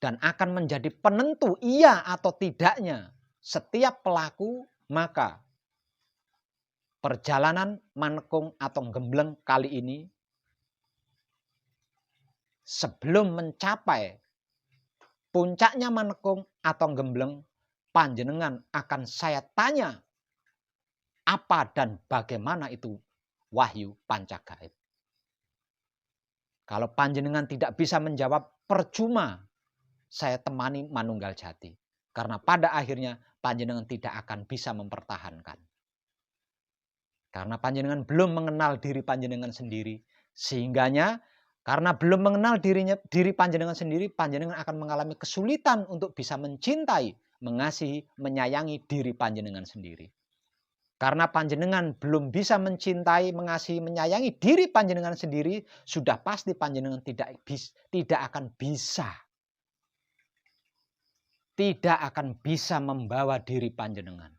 dan akan menjadi penentu iya atau tidaknya setiap pelaku, maka perjalanan Manekung atau Gembleng kali ini sebelum mencapai puncaknya Manekung atau Gembleng, panjenengan akan saya tanya apa dan bagaimana itu wahyu pancagaib. Kalau panjenengan tidak bisa menjawab, percuma saya temani Manunggal Jati. Karena pada akhirnya panjenengan tidak akan bisa mempertahankan. Karena panjenengan belum mengenal diri panjenengan sendiri. Sehingganya karena belum mengenal diri panjenengan sendiri, panjenengan akan mengalami kesulitan untuk bisa mencintai, mengasihi, menyayangi diri panjenengan sendiri. Karena panjenengan belum bisa mencintai, mengasihi, menyayangi diri panjenengan sendiri, sudah pasti panjenengan tidak akan bisa membawa diri panjenengan.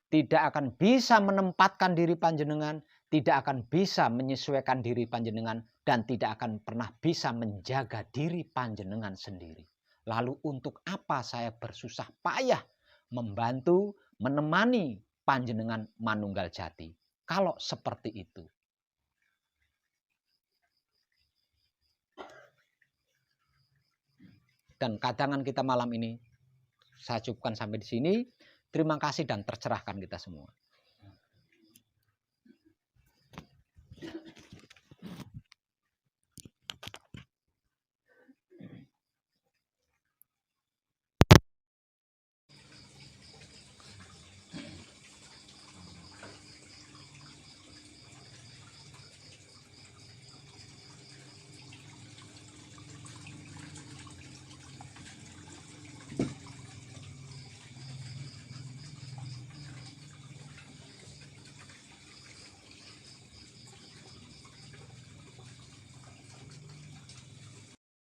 Tidak akan bisa menempatkan diri panjenengan, tidak akan bisa menyesuaikan diri panjenengan, dan tidak akan pernah bisa menjaga diri panjenengan sendiri. Lalu untuk apa saya bersusah payah membantu, menemani panjenengan Manunggal Jati? Kalau seperti itu. Dan kadangan kita malam ini saya cukupkan sampai di sini. Terima kasih dan tercerahkan kita semua.